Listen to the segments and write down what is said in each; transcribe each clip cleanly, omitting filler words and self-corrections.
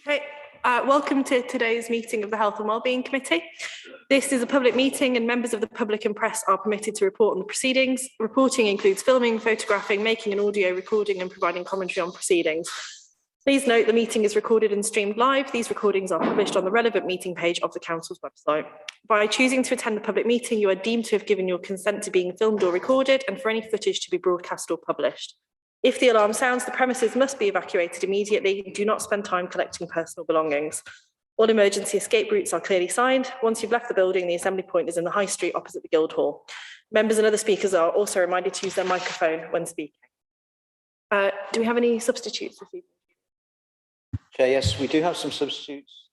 Okay, welcome to today's meeting of the Health and Wellbeing Committee. This is a public meeting and members of the public and press are permitted to report on the proceedings. Reporting includes filming, photographing, making an audio recording and providing commentary on proceedings. Please note the meeting is recorded and streamed live. These recordings are published on the relevant meeting page of the Council's website. By choosing to attend the public meeting, you are deemed to have given your consent to being filmed or recorded and for any footage to be broadcast or published. If the alarm sounds, the premises must be evacuated immediately. Do not spend time collecting personal belongings. All emergency escape routes are clearly signed. Once you've left the building, the assembly point is in the High Street opposite the Guildhall. Members and other speakers are also reminded to use their microphone when speaking. Do we have any substitutes this evening? Chair, yes, we do have some substitutes.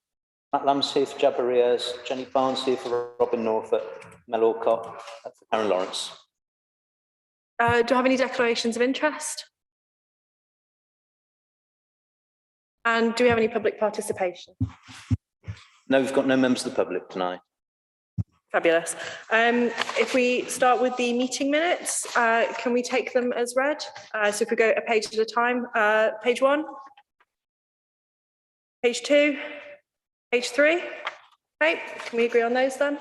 Matt Lamb's here for Jabarias, Jenny Barnes here for Robin Norfolk, Mel Orcott for Karen Lawrence. Do I have any declarations of interest? And do we have any public participation? No, we've got no members of the public tonight. Fabulous. If we start with the meeting minutes, can we take them as read? So if we go a page at a time, page 1, page 2, page 3. Okay, can we agree on those then?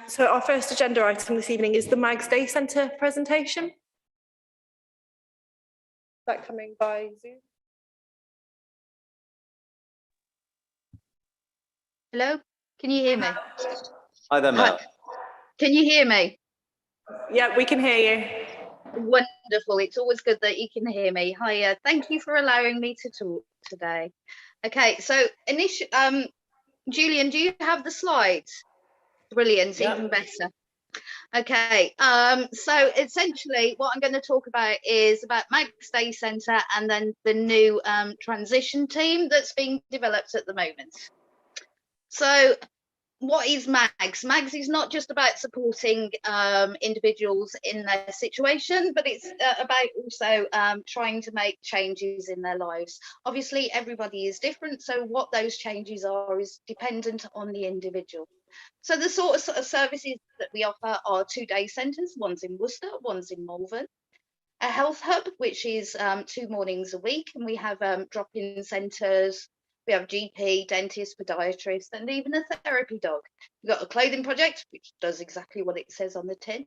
So our first agenda item this evening is the Mags Day Centre presentation. Is that coming by Zoom? Hello, can you hear me? Hi there, Mel. Can you hear me? Yeah, we can hear you. Wonderful. It's always good that you can hear me. Hi, thank you for allowing me to talk today. Okay, so Julian, do you have the slides? Brilliant, yeah. Even better. Okay, so essentially what I'm going to talk about is about Mags Day Centre and then the new transition team that's being developed at the moment. So what is Mags? Mags is not just about supporting individuals in their situation, but it's about also trying to make changes in their lives. Obviously, everybody is different, so what those changes are is dependent on the individual. So the sort of services that we offer are 2 day centres, one's in Worcester, one's in Malvern. A health hub, which is 2 mornings a week, and we have drop-in centres. We have GP, dentist, podiatrist, and even a therapy dog. We've got a clothing project, which does exactly what it says on the tin.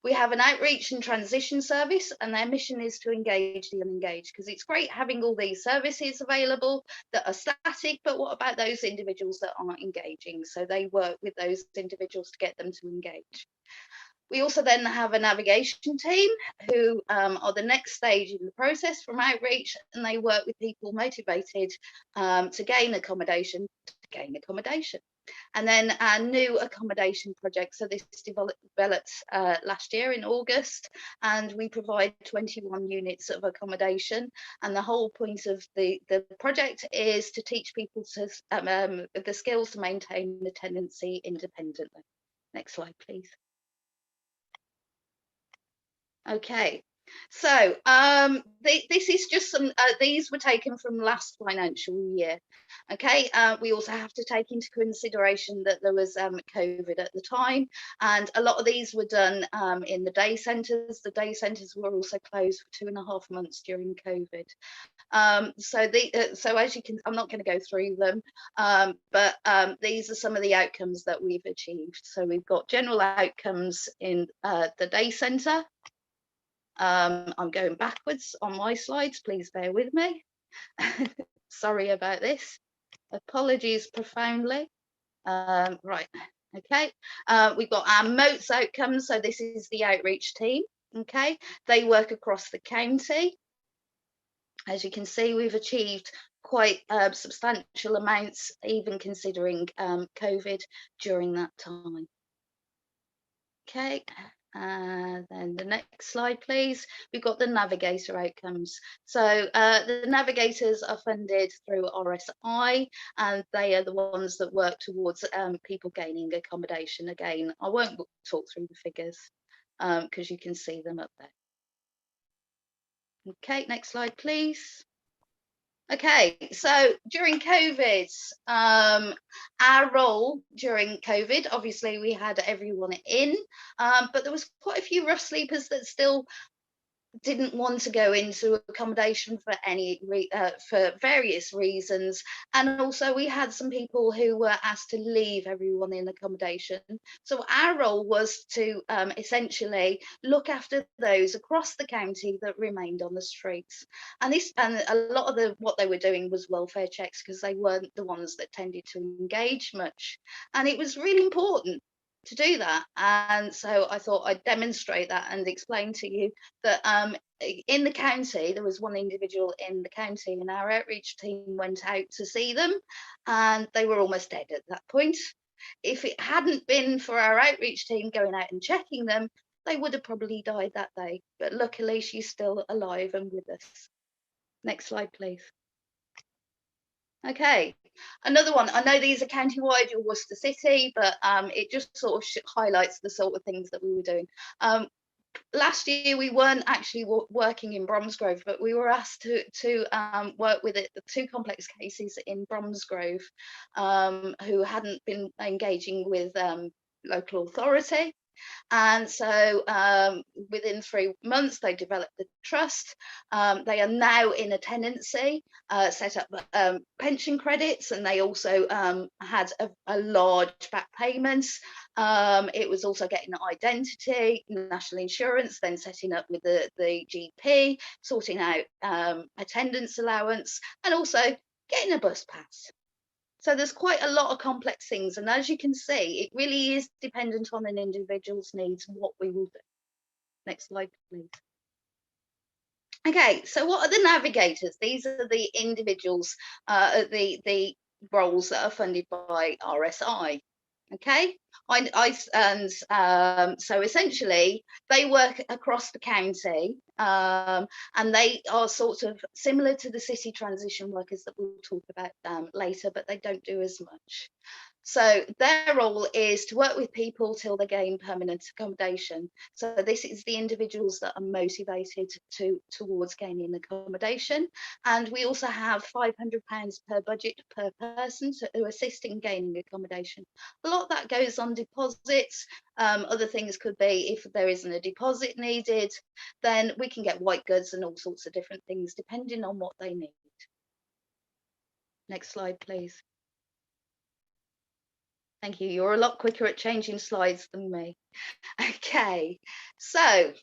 We have an outreach and transition service, and their mission is to engage the unengaged, because it's great having all these services available that are static, but what about those individuals that aren't engaging? So they work with those individuals to get them to engage. We also then have a navigation team who are the next stage in the process from outreach, and they work with people motivated to gain accommodation, And then our new accommodation project. So this developed last year in August, and we provide 21 units of accommodation. And the whole point of the project is to teach people to, the skills to maintain the tenancy independently. Next slide, please. Okay, so this is just some, these were taken from last financial year. Okay, we also have to take into consideration that there was COVID at the time, and a lot of these were done in the day centres. The day centres were also closed for 2.5 months during COVID. So as you can, I'm not going to go through them, but these are some of the outcomes that we've achieved. So we've got general outcomes in the day centre. I'm going backwards on my slides, please bear with me. Sorry about this. Apologies profoundly. Right, okay. We've got our MOTES outcomes, so this is the outreach team, okay? They work across the county. As you can see, we've achieved quite substantial amounts, even considering COVID during that time. Okay. Then the next slide, please. We've got the Navigator outcomes. So the Navigators are funded through RSI, and they are the ones that work towards people gaining accommodation. Again, I won't talk through the figures because you can see them up there. Okay, next slide, please. Okay, so during COVID, our role during COVID, obviously we had everyone in, but there was quite a few rough sleepers that still didn't want to go into accommodation for for various reasons, and also we had some people who were asked to leave everyone in accommodation. So our role was to essentially look after those across the county that remained on the streets, and a lot of what they were doing was welfare checks, because they weren't the ones that tended to engage much, and it was really important to do that. And so I thought I'd demonstrate that and explain to you that in the county, there was one individual in the county, and our outreach team went out to see them, and they were almost dead at that point. If it hadn't been for our outreach team going out and checking them, they would have probably died that day. But luckily, she's still alive and with us. Next slide, please. Okay, another one. I know these are county-wide, you're Worcester City, but it just sort of highlights the sort of things that we were doing. Last year we weren't actually working in Bromsgrove, but we were asked to work with the 2 complex cases in Bromsgrove who hadn't been engaging with local authority. And so within 3 months, they developed the trust. They are now in a tenancy, set up pension credits, and they also had a large back payments. It was also getting identity, national insurance, then setting up with the GP, sorting out attendance allowance, and also getting a bus pass. So there's quite a lot of complex things. And as you can see, it really is dependent on an individual's needs, what we will do. Next slide, please. Okay, so what are the navigators? These are the individuals, the roles that are funded by RSI. Okay, so essentially they work across the county, and they are sort of similar to the city transition workers that we'll talk about later, but they don't do as much. So their role is to work with people till they gain permanent accommodation. So this is the individuals that are motivated towards gaining accommodation. And we also have £500 per budget per person to assist in gaining accommodation. A lot of that goes on deposits. Other things could be, if there isn't a deposit needed, then we can get white goods and all sorts of different things depending on what they need. Next slide, please. Thank you. You're a lot quicker at changing slides than me. Okay, so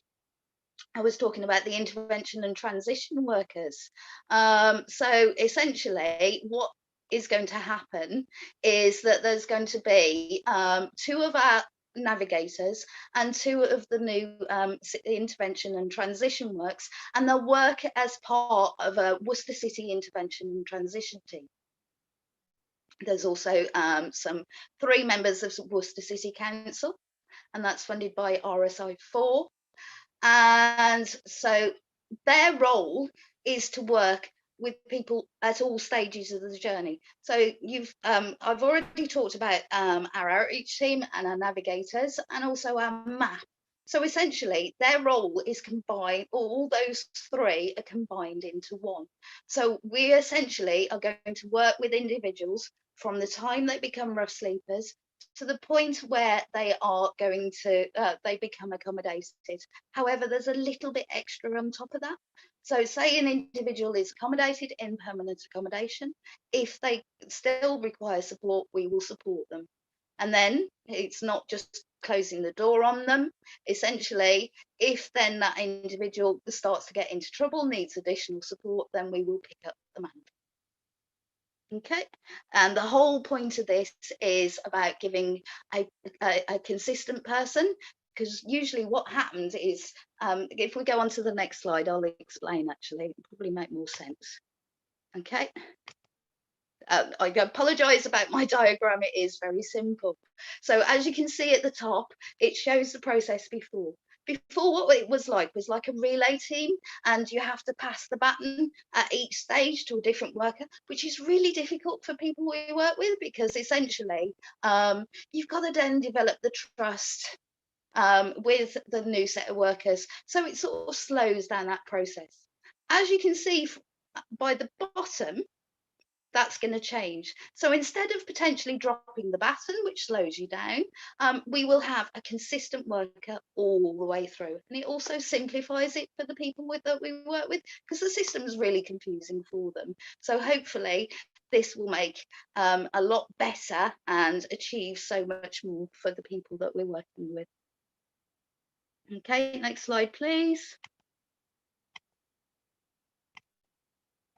I was talking about the intervention and transition workers. So essentially, what is going to happen is that there's going to be 2 of our navigators and 2 of the new intervention and transition works, and they'll work as part of a Worcester City intervention and transition team. There's also some 3 members of Worcester City Council, and that's funded by RSI 4. And so their role is to work with people at all stages of the journey. So I've already talked about our outreach team and our navigators, and also our map. So essentially their role is combined, all those 3 are combined into one. So we essentially are going to work with individuals from the time they become rough sleepers to the point where they are going to, they become accommodated. However, there's a little bit extra on top of that. So say an individual is accommodated in permanent accommodation. If they still require support, we will support them. And then it's not just closing the door on them. Essentially, if then that individual starts to get into trouble, needs additional support, then we will pick up the mantle. Okay, and the whole point of this is about giving a consistent person, because usually what happens is, if we go on to the next slide, I'll explain. Actually, it'll probably make more sense. Okay, I apologise about my diagram. It is very simple. So as you can see at the top, it shows the process before. Before, what it was like a relay team, and you have to pass the baton at each stage to a different worker, which is really difficult for people we work with, because essentially you've got to then develop the trust with the new set of workers. So it sort of slows down that process. As you can see by the bottom, that's going to change. So instead of potentially dropping the baton, which slows you down, we will have a consistent worker all the way through. And it also simplifies it for the people that we work with, because the system is really confusing for them. So hopefully this will make a lot better and achieve so much more for the people that we're working with. Okay, next slide, please.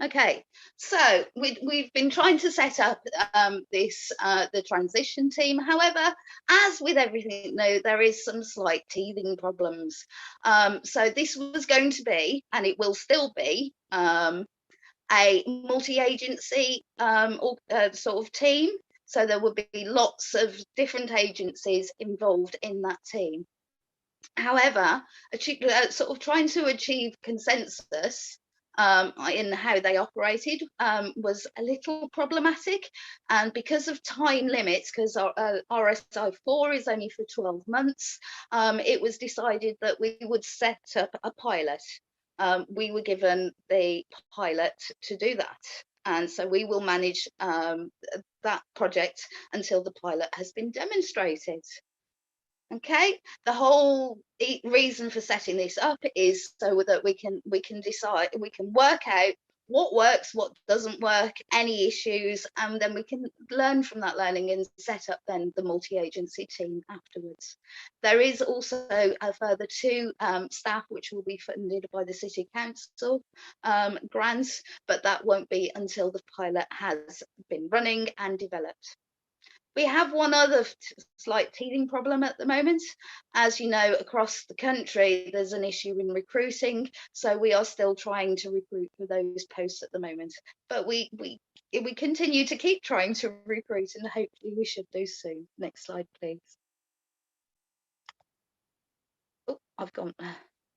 Okay, so we've been trying to set up the transition team. However, as with everything new, there is some slight teething problems. So this was going to be, and it will still be, a multi-agency sort of team. So there would be lots of different agencies involved in that team. However, sort of trying to achieve consensus in how they operated was a little problematic, and because of time limits, because our RSI 4 is only for 12 months, it was decided that we would set up a pilot. We were given the pilot to do that, and so we will manage that project until the pilot has been demonstrated. Okay, the whole reason for setting this up is so that we can decide, we can work out what works, what doesn't work, any issues, and then we can learn from that learning and set up then the multi-agency team afterwards. There is also a further 2 staff which will be funded by the City Council grants, but that won't be until the pilot has been running and developed. We have one other slight teething problem at the moment. As you know, across the country, there's an issue in recruiting. So we are still trying to recruit for those posts at the moment. But we continue to keep trying to recruit, and hopefully we should do soon. Next slide, please. Oh, I've gone.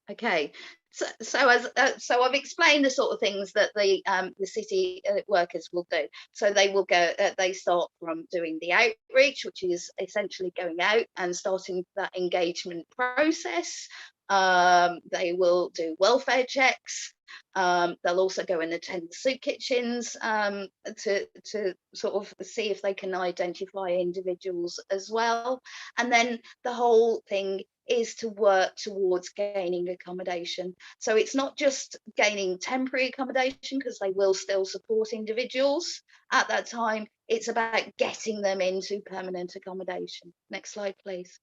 Okay, so I've explained the sort of things that the city workers will do. So they will go. They start from doing the outreach, which is essentially going out and starting that engagement process. They will do welfare checks. They'll also go and attend soup kitchens to sort of see if they can identify individuals as well. And then the whole thing is to work towards gaining accommodation. So it's not just gaining temporary accommodation, because they will still support individuals at that time. It's about getting them into permanent accommodation. Next slide, please.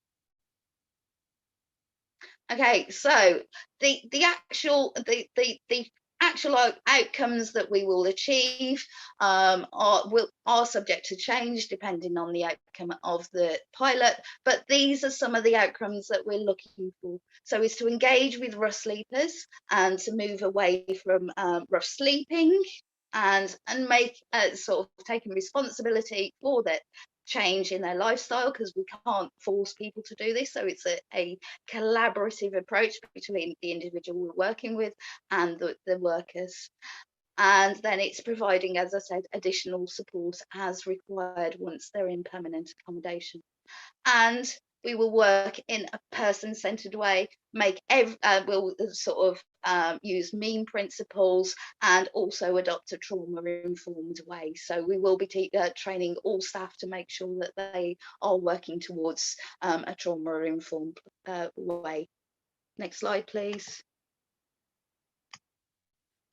Okay, so the actual outcomes that we will achieve are subject to change depending on the outcome of the pilot, but these are some of the outcomes that we're looking for. So is to engage with rough sleepers and to move away from rough sleeping, and make sort of taking responsibility for that change in their lifestyle, because we can't force people to do this. So it's a collaborative approach between the individual we're working with and the workers. And then it's providing, as I said, additional support as required once they're in permanent accommodation. And we will work in a person-centered way, we'll sort of use mean principles, and also adopt a trauma-informed way. So we will be training all staff to make sure that they are working towards a trauma-informed way. Next slide, please.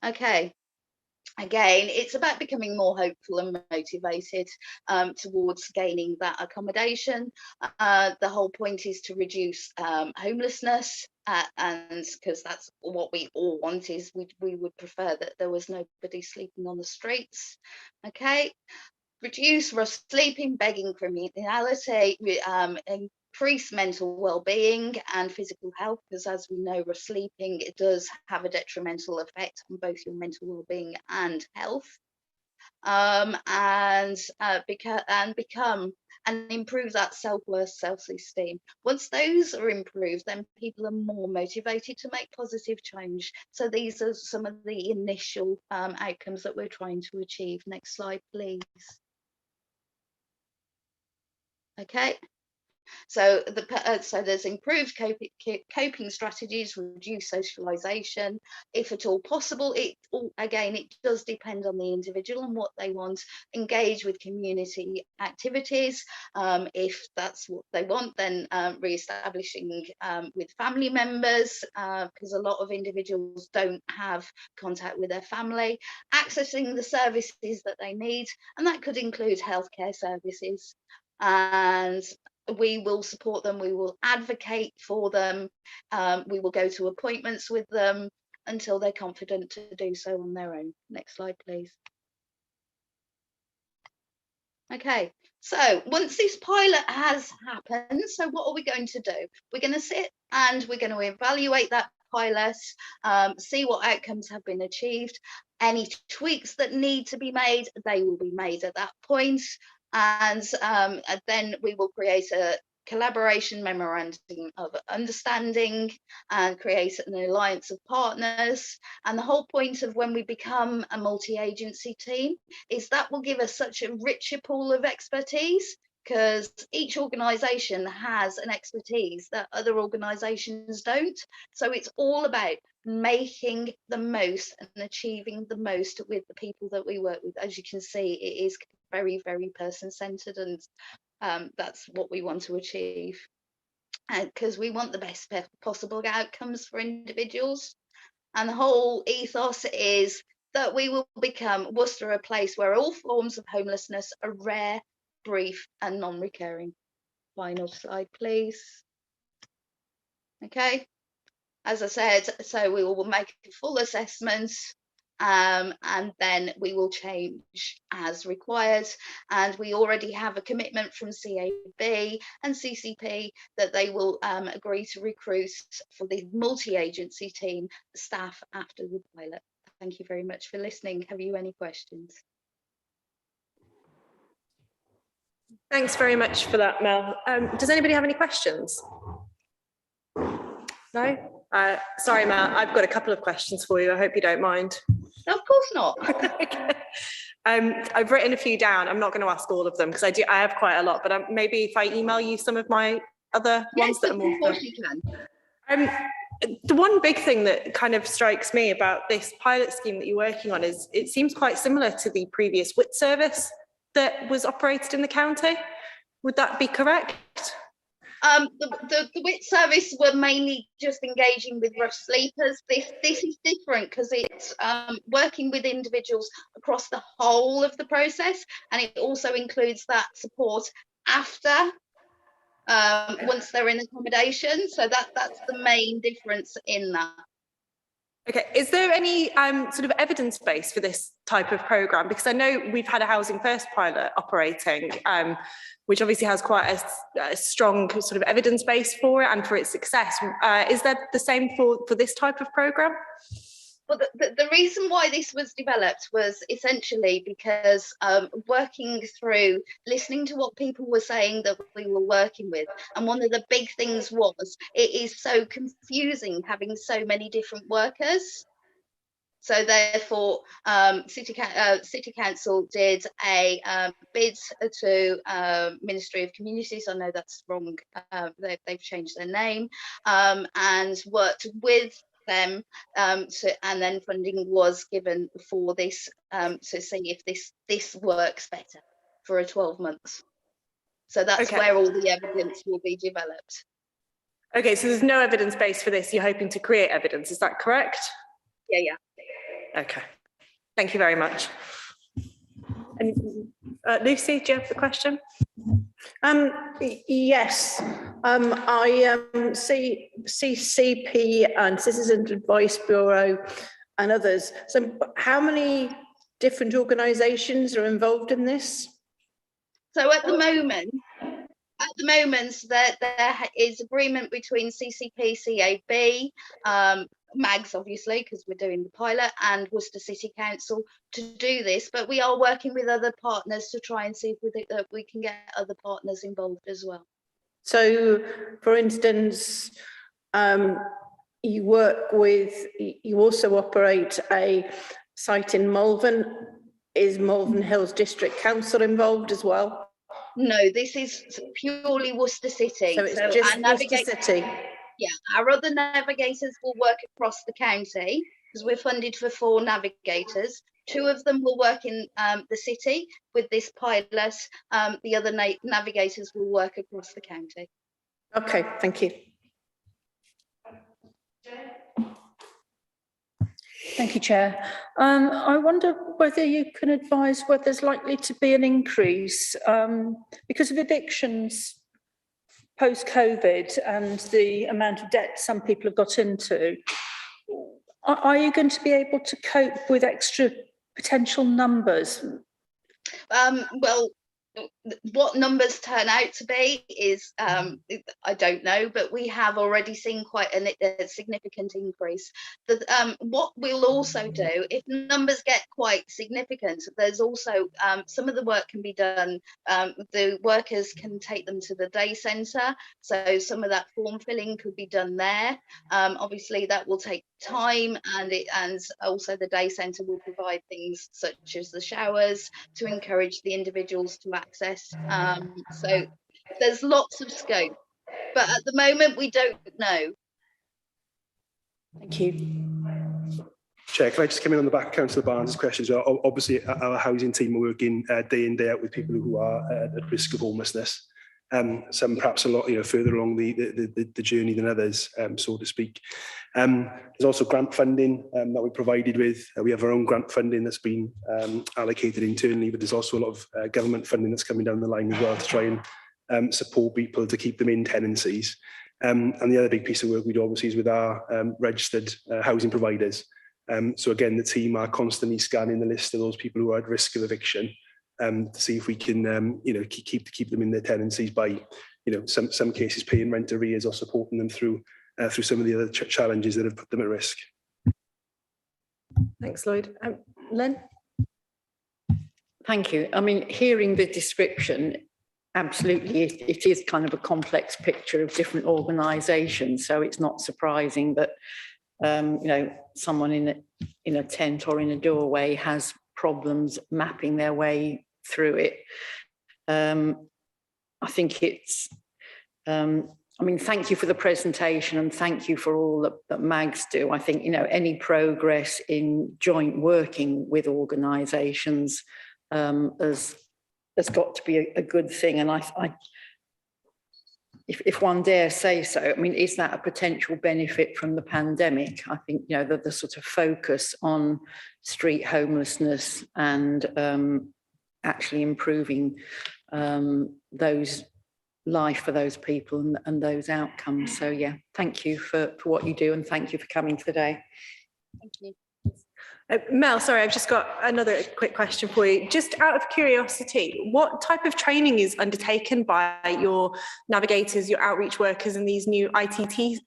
Okay. Again, it's about becoming more hopeful and motivated towards gaining that accommodation. The whole point is to reduce homelessness, and because that's what we all want, is we would prefer that there was nobody sleeping on the streets. Okay, reduce rough sleeping, begging, criminality, increase mental well-being and physical health, because as we know, rough sleeping, it does have a detrimental effect on both your mental well-being and health. And improve that self-worth, self-esteem. Once those are improved, then people are more motivated to make positive change. So these are some of the initial outcomes that we're trying to achieve. Next slide, please. Okay. So there's improved coping strategies, reduced socialisation, if at all possible. It does depend on the individual and what they want. Engage with community activities. If that's what they want, then re-establishing with family members, because a lot of individuals don't have contact with their family, accessing the services that they need, and that could include healthcare services. And we will support them, we will advocate for them, we will go to appointments with them until they're confident to do so on their own. Next slide, please. Okay, so once this pilot has happened, so what are we going to do? We're going to sit and we're going to evaluate that pilot, see what outcomes have been achieved. Any tweaks that need to be made, they will be made at that point. And then we will create a collaboration memorandum of understanding and create an alliance of partners. And the whole point of when we become a multi-agency team is that will give us such a richer pool of expertise, because each organisation has an expertise that other organisations don't. So it's all about making the most and achieving the most with the people that we work with. As you can see, it is very, very person-centred, and that's what we want to achieve, because we want the best possible outcomes for individuals. And the whole ethos is that we will become Worcester a place where all forms of homelessness are rare, brief and non-recurring. Final slide, please. Okay, as I said, so we will make a full assessment, and then we will change as required. And we already have a commitment from CAB and CCP that they will agree to recruit for the multi-agency team staff after the pilot. Thank you very much for listening. Have you any questions? Thanks very much for that, Mel. Does anybody have any questions? No? Sorry, Mel, I've got a couple of questions for you. I hope you don't mind. No, of course not. Okay. I've written a few down. I'm not going to ask all of them because I have quite a lot, but maybe if I email you some of my other ones that are more. Of course you can. The one big thing that kind of strikes me about this pilot scheme that you're working on is it seems quite similar to the previous WIT service that was operated in the county. Would that be correct? The WIT service were mainly just engaging with rough sleepers. This is different because it's working with individuals across the whole of the process, and it also includes that support after once they're in accommodation. So that's the main difference in that. Okay, is there any sort of evidence base for this type of programme? Because I know we've had a Housing First pilot operating, which obviously has quite a strong sort of evidence base for it and for its success. Is that the same for this type of programme? Well, the reason why this was developed was essentially because working through, listening to what people were saying that we were working with. And one of the big things was it is so confusing having so many different workers. So therefore, City Council did a bid to Ministry of Communities. I know that's wrong. They've changed their name, and worked with them, and then funding was given for this to see if this works better for a 12 months. So that's where all the evidence will be developed. Okay, so there's no evidence base for this. You're hoping to create evidence, is that correct? Yeah. Okay, thank you very much. And Lucy, do you have the question? Yes, I see CCP and Citizens Advice Bureau and others. So how many different organisations are involved in this? So at the moment there is agreement between CCP, CAB, MAGS obviously because we're doing the pilot, and Worcester City Council to do this, but we are working with other partners to try and see if we can get other partners involved as well. So for instance, you also operate a site in Malvern. Is Malvern Hills District Council involved as well? No, this is purely Worcester City. So it's just our Worcester City. Yeah, our other navigators will work across the county because we're funded for 4 navigators. 2 of them will work in the city with this pilot. The other navigators will work across the county. Okay, thank you. Thank you, Chair. I wonder whether you can advise whether there's likely to be an increase because of evictions post-COVID and the amount of debt some people have got into. Are you going to be able to cope with extra potential numbers? Well, what numbers turn out to be is I don't know, but we have already seen quite a significant increase. What we'll also do, if numbers get quite significant, there's also some of the work can be done. The workers can take them to the day centre, so some of that form filling could be done there. Obviously, that will take time, and also the day centre will provide things such as the showers to encourage the individuals to access. So there's lots of scope, but at the moment we don't know. Thank you. Chair, can I just come in on the back of Councillor Barnes' questions? Obviously, our housing team are working day in, day out with people who are at risk of homelessness. Some perhaps a lot further along the journey than others, so to speak. There's also grant funding that we're provided with. We have our own grant funding that's been allocated internally, but there's also a lot of government funding that's coming down the line as well to try and support people to keep them in tenancies. And the other big piece of work we do obviously is with our registered housing providers. So again, the team are constantly scanning the list of those people who are at risk of eviction. To see if we can, keep them in their tenancies by, some cases paying rent arrears or supporting them through some of the other challenges that have put them at risk. Thanks, Lloyd. Len? Thank you. I mean, hearing the description, absolutely, it is kind of a complex picture of different organisations. So it's not surprising that, someone in a tent or in a doorway has problems mapping their way through it. I think it's, thank you for the presentation and thank you for all that MAGs do. I think, any progress in joint working with organisations has got to be a good thing. And if one dare say so, is that a potential benefit from the pandemic? I think, the sort of focus on street homelessness and actually improving those life for those people and those outcomes. So yeah, thank you for what you do and thank you for coming today. Thank you. Mel, sorry, I've just got another quick question for you. Just out of curiosity, what type of training is undertaken by your navigators, your outreach workers and these new ITT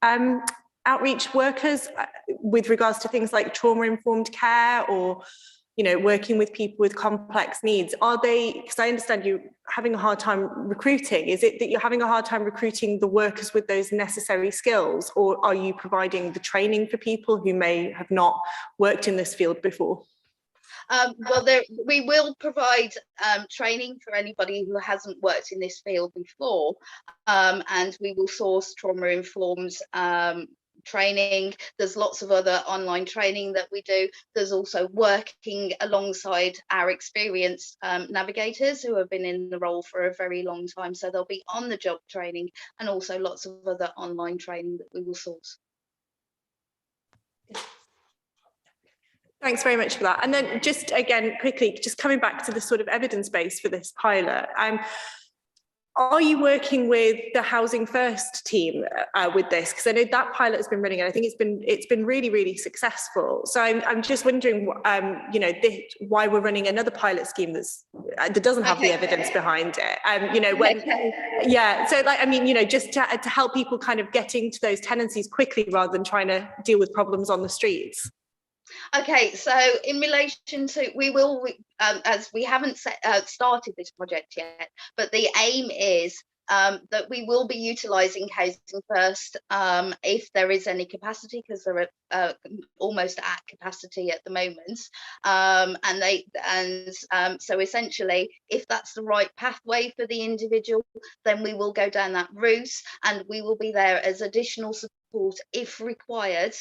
outreach workers with regards to things like trauma-informed care or, working with people with complex needs? Are they, because I understand you're having a hard time recruiting, is it that you're having a hard time recruiting the workers with those necessary skills, or are you providing the training for people who may have not worked in this field before? We will provide training for anybody who hasn't worked in this field before, and we will source trauma-informed training. There's lots of other online training that we do. There's also working alongside our experienced navigators who have been in the role for a very long time. So there'll be on-the-job training and also lots of other online training that we will source. Thanks very much for that. And then just again, quickly, just coming back to the sort of evidence base for this pilot, are you working with the Housing First team with this? Because I know that pilot has been running and I think it's been really, really successful. So I'm just wondering, why we're running another pilot scheme that doesn't have the evidence behind it. So just to help people kind of get into those tenancies quickly rather than trying to deal with problems on the streets. Okay, so in relation to, we will, as we haven't started this project yet, but the aim is that we will be utilising Housing First if there is any capacity, because they're almost at capacity at the moment. So essentially, if that's the right pathway for the individual, then we will go down that route, and we will be there as additional support if required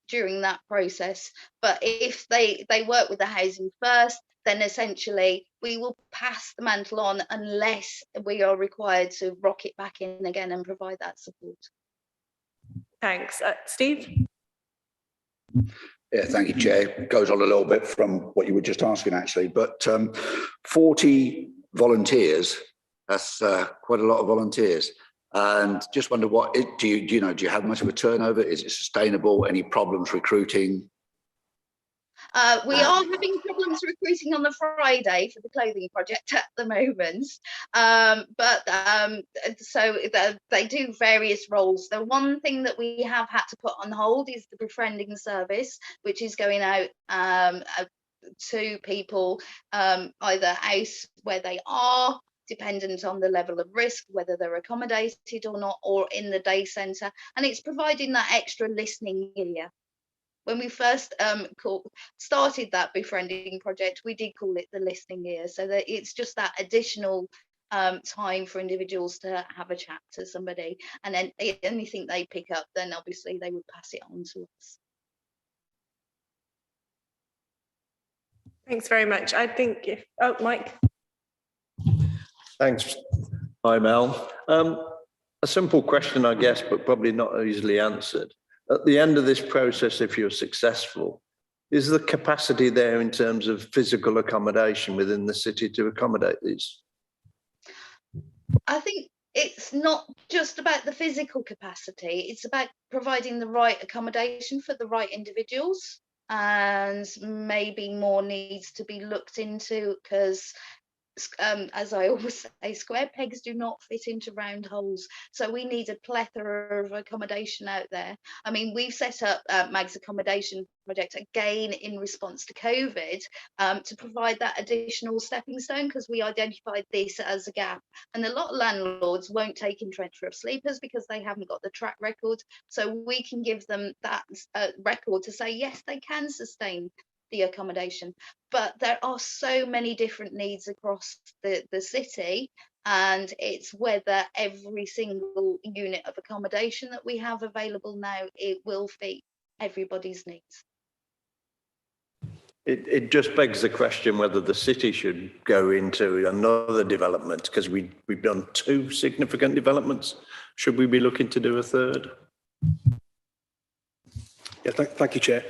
during that process. But if they work with the Housing First, then essentially we will pass the mantle on unless we are required to rock it back in again and provide that support. Thanks. Steve? Yeah, thank you, Chair. It goes on a little bit from what you were just asking, actually, but 40 volunteers, that's quite a lot of volunteers. And just wonder, what do you have much of a turnover? Is it sustainable? Any problems recruiting? We are having problems recruiting on the Friday for the clothing project at the moment, so they do various roles. The one thing that we have had to put on hold is the befriending service, which is going out to people either out where they are, dependent on the level of risk, whether they're accommodated or not, or in the day centre, and it's providing that extra listening ear. When we first started that befriending project, we did call it the listening ear, so that it's just that additional time for individuals to have a chat to somebody, and then anything they pick up, then obviously they would pass it on to us. Thanks very much. I think Mike. Thanks. Hi, Mel. A simple question, I guess, but probably not easily answered. At the end of this process, if you're successful, is the capacity there in terms of physical accommodation within the city to accommodate these? I think it's not just about the physical capacity, it's about providing the right accommodation for the right individuals, and maybe more needs to be looked into, because as I always say, square pegs do not fit into round holes. So we need a plethora of accommodation out there. I mean, we've set up Mag's Accommodation project again in response to COVID to provide that additional stepping stone, because we identified this as a gap. And a lot of landlords won't take in trench-roof sleepers because they haven't got the track record. So we can give them that record to say, yes, they can sustain the accommodation. But there are so many different needs across the city, and it's whether every single unit of accommodation that we have available now, it will fit everybody's needs. It just begs the question whether the city should go into another development, because we've done 2 significant developments. Should we be looking to do a third? Yeah, thank you, Chair.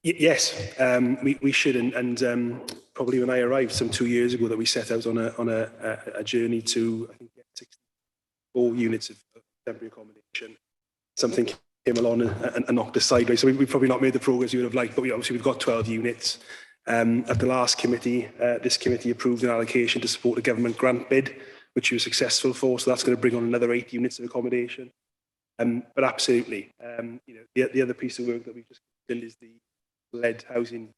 Yes, we should, and probably when I arrived some 2 years ago, that we set out on a journey to, I think, 64 units of temporary accommodation. Something came along and knocked us sideways, so we've probably not made the progress you would have liked, but obviously we've got 12 units. At the last committee, this committee approved an allocation to support a government grant bid, which we were successful for, so that's going to bring on another 8 units of accommodation. But absolutely, the other piece of work that we've just done is the led housing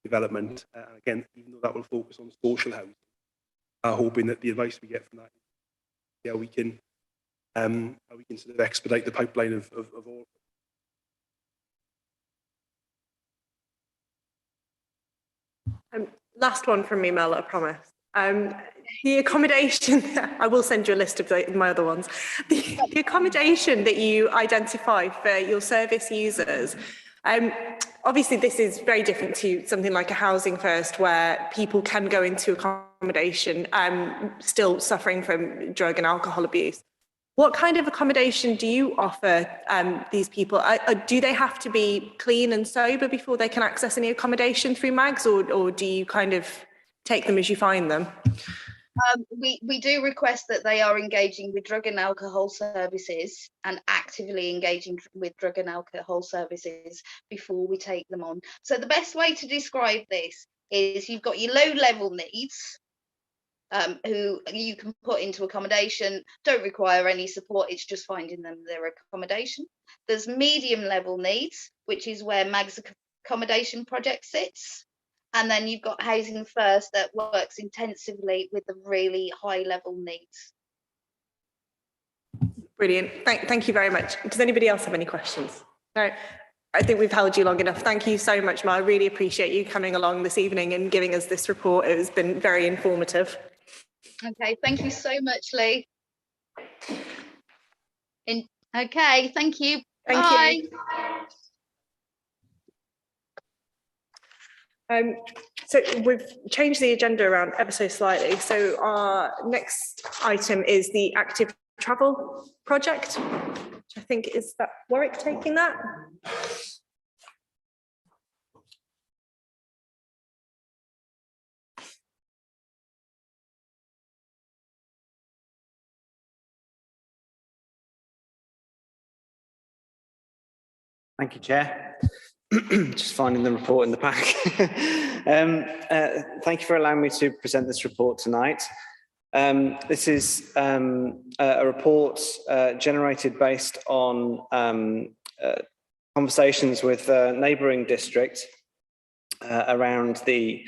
development. Again, even though that will focus on social housing, I'm hoping that the advice we get from that, how we can sort of expedite the pipeline of all. Last one from me, Mel, I promise. The accommodation, I will send you a list of my other ones. The accommodation that you identify for your service users, obviously this is very different to something like a Housing First, where people can go into accommodation still suffering from drug and alcohol abuse. What kind of accommodation do you offer these people? Do they have to be clean and sober before they can access any accommodation through MAGS, or do you kind of take them as you find them? We do request that they are engaging with drug and alcohol services and actively engaging with drug and alcohol services before we take them on. So the best way to describe this is you've got your low-level needs, who you can put into accommodation, don't require any support, it's just finding them their accommodation. There's medium-level needs, which is where MAG's Accommodation project sits. And then you've got Housing First that works intensively with the really high level needs. Brilliant. Thank you very much. Does anybody else have any questions? No, I think we've held you long enough. Thank you so much, Ma. I really appreciate you coming along this evening and giving us this report. It has been very informative. Okay, thank you so much, Lee. Okay, thank you. Bye. So we've changed the agenda around ever so slightly. So our next item is the active travel project, which I think is that Warwick taking that. Thank you, Chair. Just finding the report in the pack. Thank you for allowing me to present this report tonight. This is a report generated based on conversations with a neighbouring district around the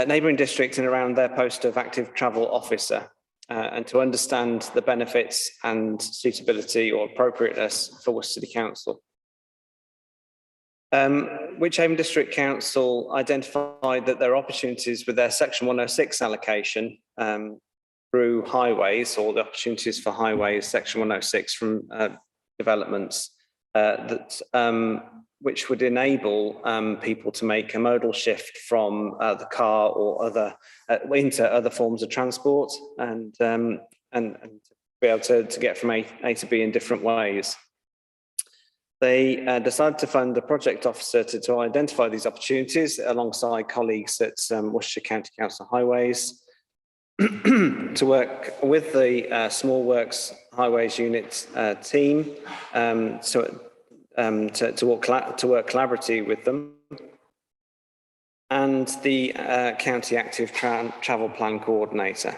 neighbouring district and around their post of active travel officer, and to understand the benefits and suitability or appropriateness for Worcester City Council. Wychavon District Council identified that there are opportunities with their Section 106 allocation through highways, or the opportunities for highways, Section 106 from developments which would enable people to make a modal shift from the car or other into other forms of transport, and be able to get from A to B in different ways. They decided to fund a project officer to identify these opportunities alongside colleagues at Worcestershire County Council Highways, to work with the Small Works Highways Unit team to work collaboratively with them, and the County Active Travel Plan Coordinator.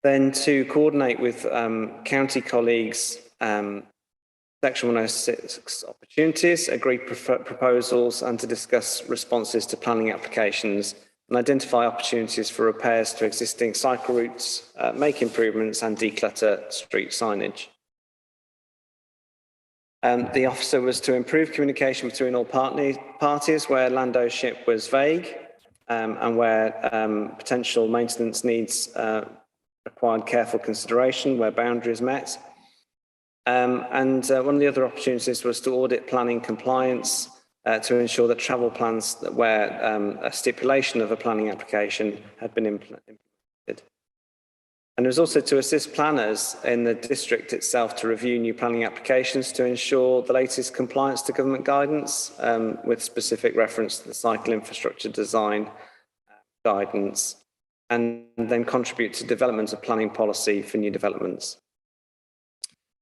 Then to coordinate with county colleagues, Section 106 opportunities, agree proposals, and to discuss responses to planning applications and identify opportunities for repairs to existing cycle routes, make improvements and declutter street signage. The officer was to improve communication between all parties where land ownership was vague, and where potential maintenance needs required careful consideration where boundaries met. And one of the other opportunities was to audit planning compliance to ensure that travel plans where a stipulation of a planning application had been implemented. And it was also to assist planners in the district itself to review new planning applications to ensure the latest compliance to government guidance, with specific reference to the cycle infrastructure design guidance, and then contribute to development of planning policy for new developments.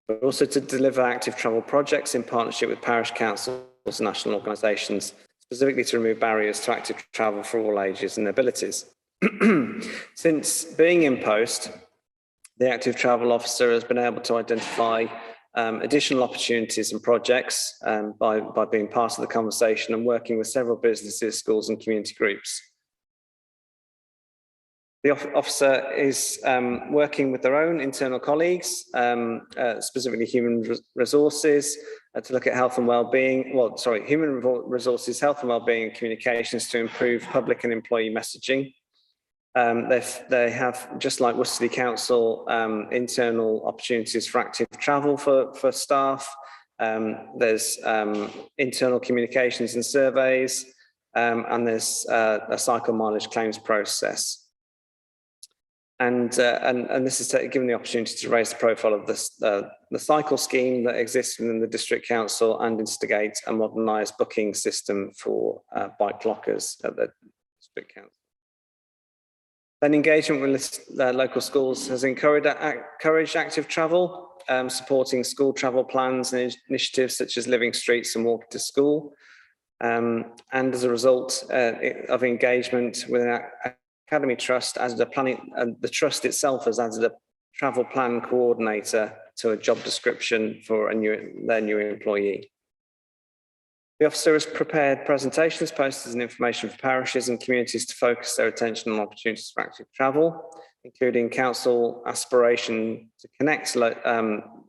But also to deliver active travel projects in partnership with parish councils and national organisations, specifically to remove barriers to active travel for all ages and abilities. Since being in post, the active travel officer has been able to identify additional opportunities and projects by being part of the conversation and working with several businesses, schools and community groups. The officer is working with their own internal colleagues, specifically human resources, to look at health and well-being, human resources, health and well-being and communications to improve public and employee messaging. They have, just like Worcester City Council, internal opportunities for active travel for staff. There's internal communications and surveys, and there's a cycle mileage claims process. And this is given the opportunity to raise the profile of the cycle scheme that exists within the District Council and instigate a modernised booking system for bike lockers at the District Council. Then engagement with local schools has encouraged active travel, supporting school travel plans and initiatives such as Living Streets and Walking to School. And as a result of engagement with an Academy Trust, added a planning, and the trust itself has added a travel plan coordinator to a job description for their new employee. The officer has prepared presentations, posters and information for parishes and communities to focus their attention on opportunities for active travel, including council aspiration to connect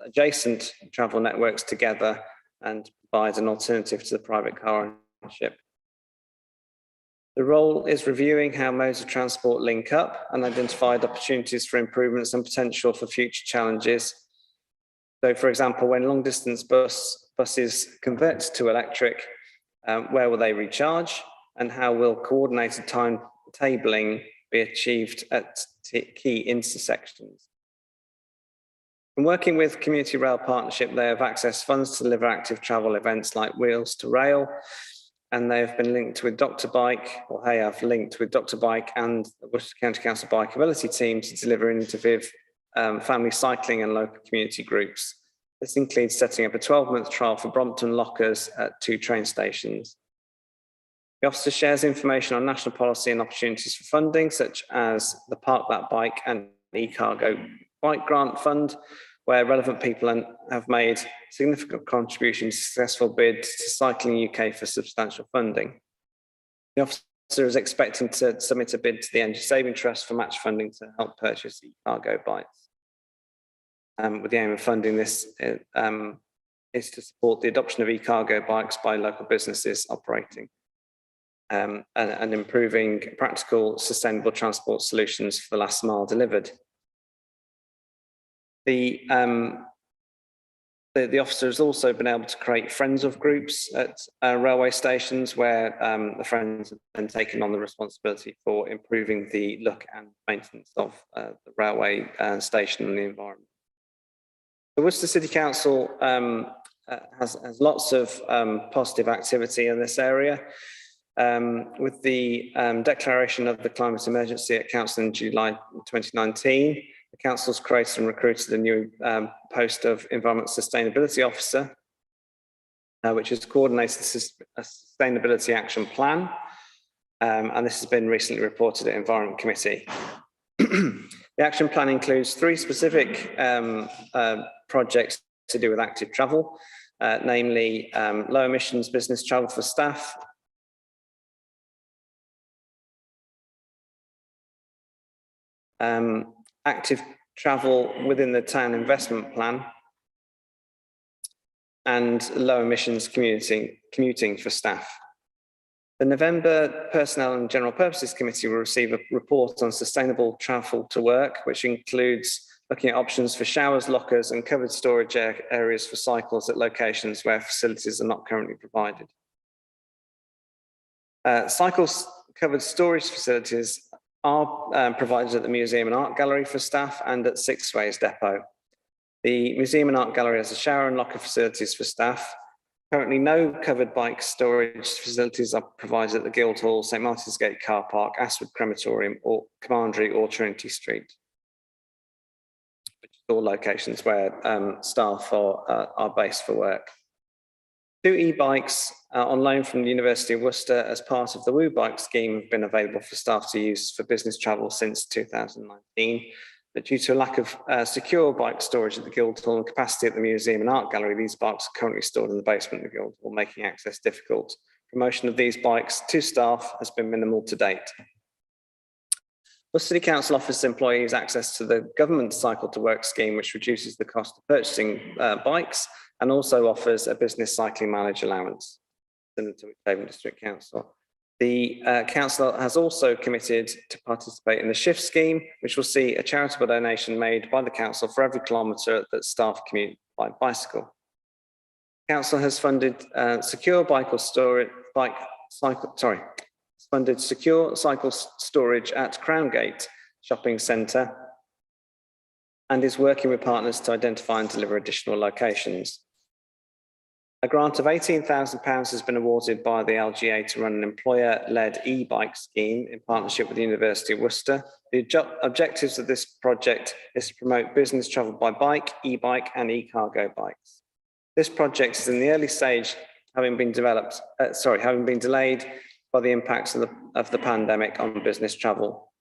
adjacent travel networks together and provide an alternative to the private car ownership. The role is reviewing how modes of transport link up and identified opportunities for improvements and potential for future challenges. So, for example, when long distance buses convert to electric, where will they recharge and how will coordinated timetabling be achieved at key intersections? In working with Community Rail Partnership, they have accessed funds to deliver active travel events like Wheels to Rail, and they have been linked with Dr. Bike, or they have linked with Dr. Bike and the Worcester County Council Bikeability team to deliver innovative family cycling and local community groups. This includes setting up a 12-month trial for Brompton lockers at 2 train stations. The officer shares information on national policy and opportunities for funding, such as the Park That Bike and e-cargo bike grant fund, where relevant people have made significant contributions to successful bids to Cycling UK for substantial funding. The officer is expecting to submit a bid to the Energy Saving Trust for match funding to help purchase e-cargo bikes. With the aim of funding this is to support the adoption of e-cargo bikes by local businesses operating and improving practical, sustainable transport solutions for the last mile delivered. The officer has also been able to create friends of groups at railway stations where the friends have then taken on the responsibility for improving the look and maintenance of the railway station and the environment. The Worcester City Council has lots of positive activity in this area. With the declaration of the climate emergency at Council in July 2019, the Council's created and recruited a new post of Environment Sustainability Officer, which has coordinated a Sustainability Action Plan, and this has been recently reported at Environment Committee. The action plan includes 3 specific projects to do with active travel, namely low emissions business travel for staff, active travel within the town investment plan, and low emissions commuting for staff. The November Personnel and General Purposes Committee will receive a report on sustainable travel to work, which includes looking at options for showers, lockers, and covered storage areas for cycles at locations where facilities are not currently provided. Cycles covered storage facilities are provided at the Museum and Art Gallery for staff and at Six Ways Depot. The Museum and Art Gallery has a shower and locker facilities for staff. Currently, no covered bike storage facilities are provided at the Guildhall, St Martin's Gate Car Park, Ashwood Crematorium, or Commandery or Trinity Street, which are all locations where staff are based for work. 2 e-bikes on loan from the University of Worcester as part of the Woo Bike scheme have been available for staff to use for business travel since 2019. But due to a lack of secure bike storage at the Guildhall and capacity at the Museum and Art Gallery, these bikes are currently stored in the basement of the Guildhall, making access difficult. Promotion of these bikes to staff has been minimal to date. Worcester City Council offers employees access to the government Cycle to Work scheme, which reduces the cost of purchasing bikes and also offers a business cycling mileage allowance, similar to Whithaven District Council. The council has also committed to participate in the Shift scheme, which will see a charitable donation made by the council for every kilometre that staff commute by bicycle. Council has funded secure secure cycle storage at Crowngate Shopping Centre and is working with partners to identify and deliver additional locations. A grant of £18,000 has been awarded by the LGA to run an employer-led e-bike scheme in partnership with the University of Worcester. The objectives of this project is to promote business travel by bike, e-bike and e-cargo bikes. This project is in the early stage, having been delayed by the impacts of the pandemic on business travel.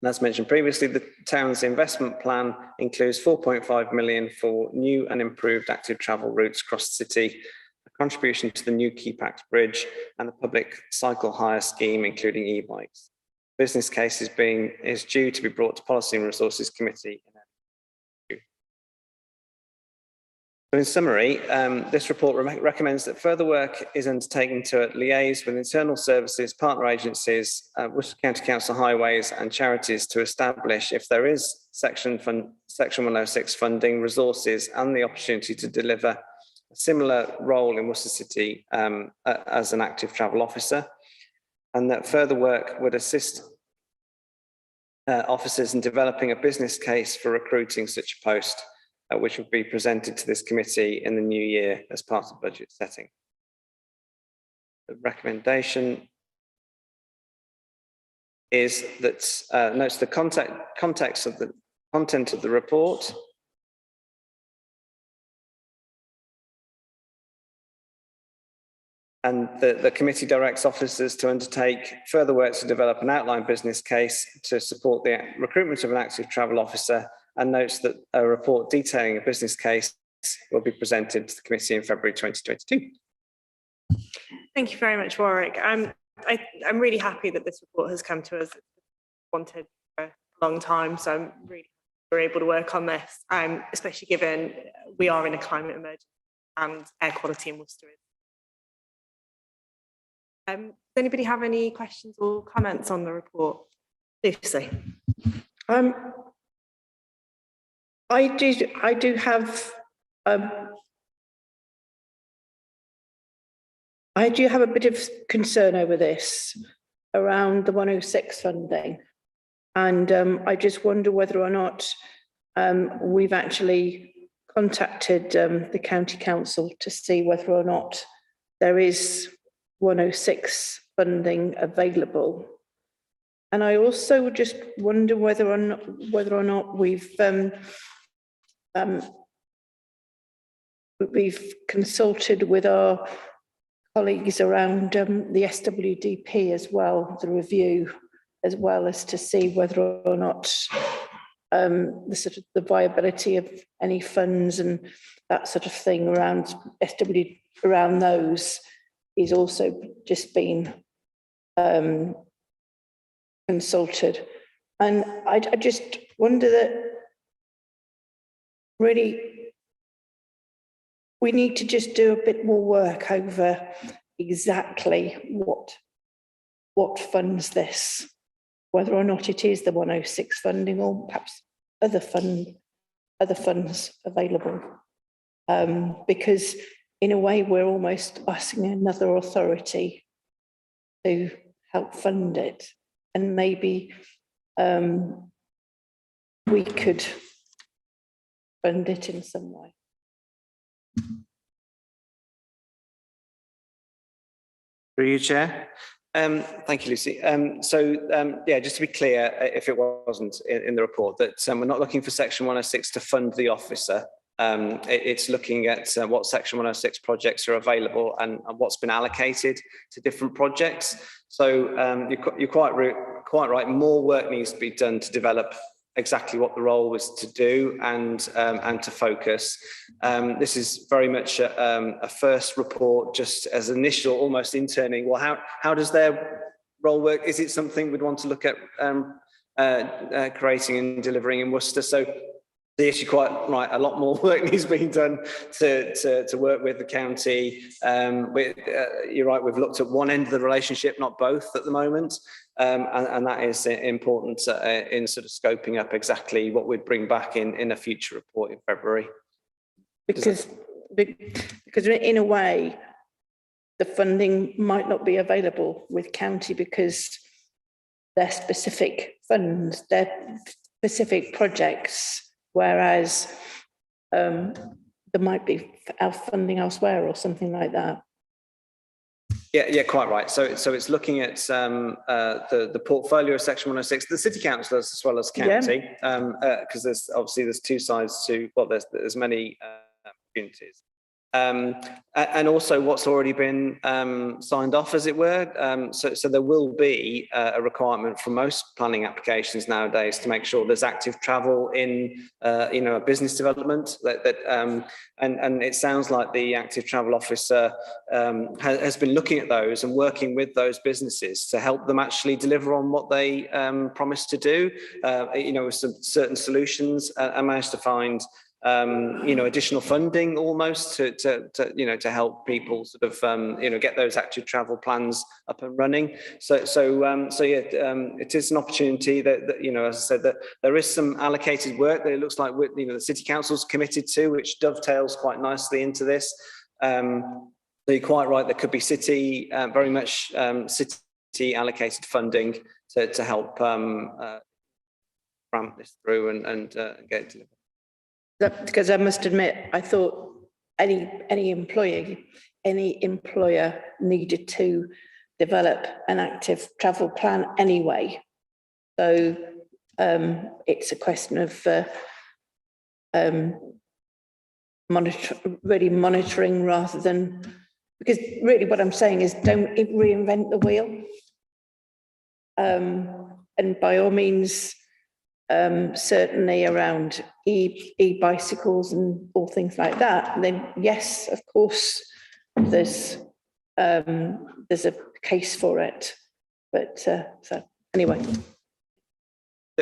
And as mentioned previously, the town's investment plan includes 4.5 million for new and improved active travel routes across the city, a contribution to the new Keepact Bridge, and the public cycle hire scheme, including e-bikes. Business case is due to be brought to Policy and Resources Committee. So in summary, this report recommends that further work is undertaken to liaise with internal services, partner agencies, Worcester County Council Highways and charities to establish if there is Section 106 funding, resources and the opportunity to deliver a similar role in Worcester City as an active travel officer, and that further work would assist officers in developing a business case for recruiting such a post, which will be presented to this committee in the new year as part of budget setting. The recommendation is that notes the context of the content of the report, and the committee directs officers to undertake further work to develop an outline business case to support the recruitment of an active travel officer, and notes that a report detailing a business case will be presented to the committee in February 2022. Thank you very much, Warwick. I'm really happy that this report has come to us. It's wanted for a long time, so I'm really happy we're able to work on this, especially given we are in a climate emergency and air quality in Worcester is. Does anybody have any questions or comments on the report? Lucy. I do have a bit of concern over this around the 106 funding, and I just wonder whether or not we've actually contacted the county council to see whether or not there is 106 funding available. And I also just wonder whether or not we've consulted with our colleagues around the SWDP as well, the review, as well as to see whether or not the viability of any funds and that sort of thing around around those is also just been consulted. And I just wonder that really we need to just do a bit more work over exactly what funds this, whether or not it is the 106 funding or perhaps other funds available, because in a way we're almost asking another authority to help fund it, and maybe we could fund it in some way. Through you, Chair. Thank you, Lucy. Yeah, just to be clear, if it wasn't in the report, that we're not looking for Section 106 to fund the officer. It's looking at what Section 106 projects are available and what's been allocated to different projects. So you're quite right. More work needs to be done to develop exactly what the role was to do and to focus. This is very much a first report, just as initial, almost interning. Well, how does their role work? Is it something we'd want to look at creating and delivering in Worcester? So the issue, quite right, a lot more work needs being done to work with the county. You're right, we've looked at one end of the relationship, not both at the moment. And that is important in sort of scoping up exactly what we'd bring back in a future report in February. Because in a way, the funding might not be available with county because they're specific funds, they're specific projects, whereas there might be funding elsewhere or something like that. Yeah, quite right. So it's looking at the portfolio of Section 106, the city councillors as well as county, because there's two sides to, well, there's many opportunities. and also what's already been signed off, as it were. So there will be a requirement for most planning applications nowadays to make sure there's active travel in, a business development. And it sounds like the active travel officer has been looking at those and working with those businesses to help them actually deliver on what they promised to do. With some certain solutions, I managed to find additional funding almost to help people sort of get those active travel plans up and running. It is an opportunity that as I said, that there is some allocated work that it looks like the City Council's committed to, which dovetails quite nicely into this. So you're quite right, there could be city very much city allocated funding to help ramp this through and get it delivered. Because I must admit, I thought any employer needed to develop an active travel plan anyway. So it's a question of monitoring rather than, because really what I'm saying is don't reinvent the wheel. And by all means, certainly around e-bicycles and all things like that, and then yes, of course, there's a case for it. But so anyway.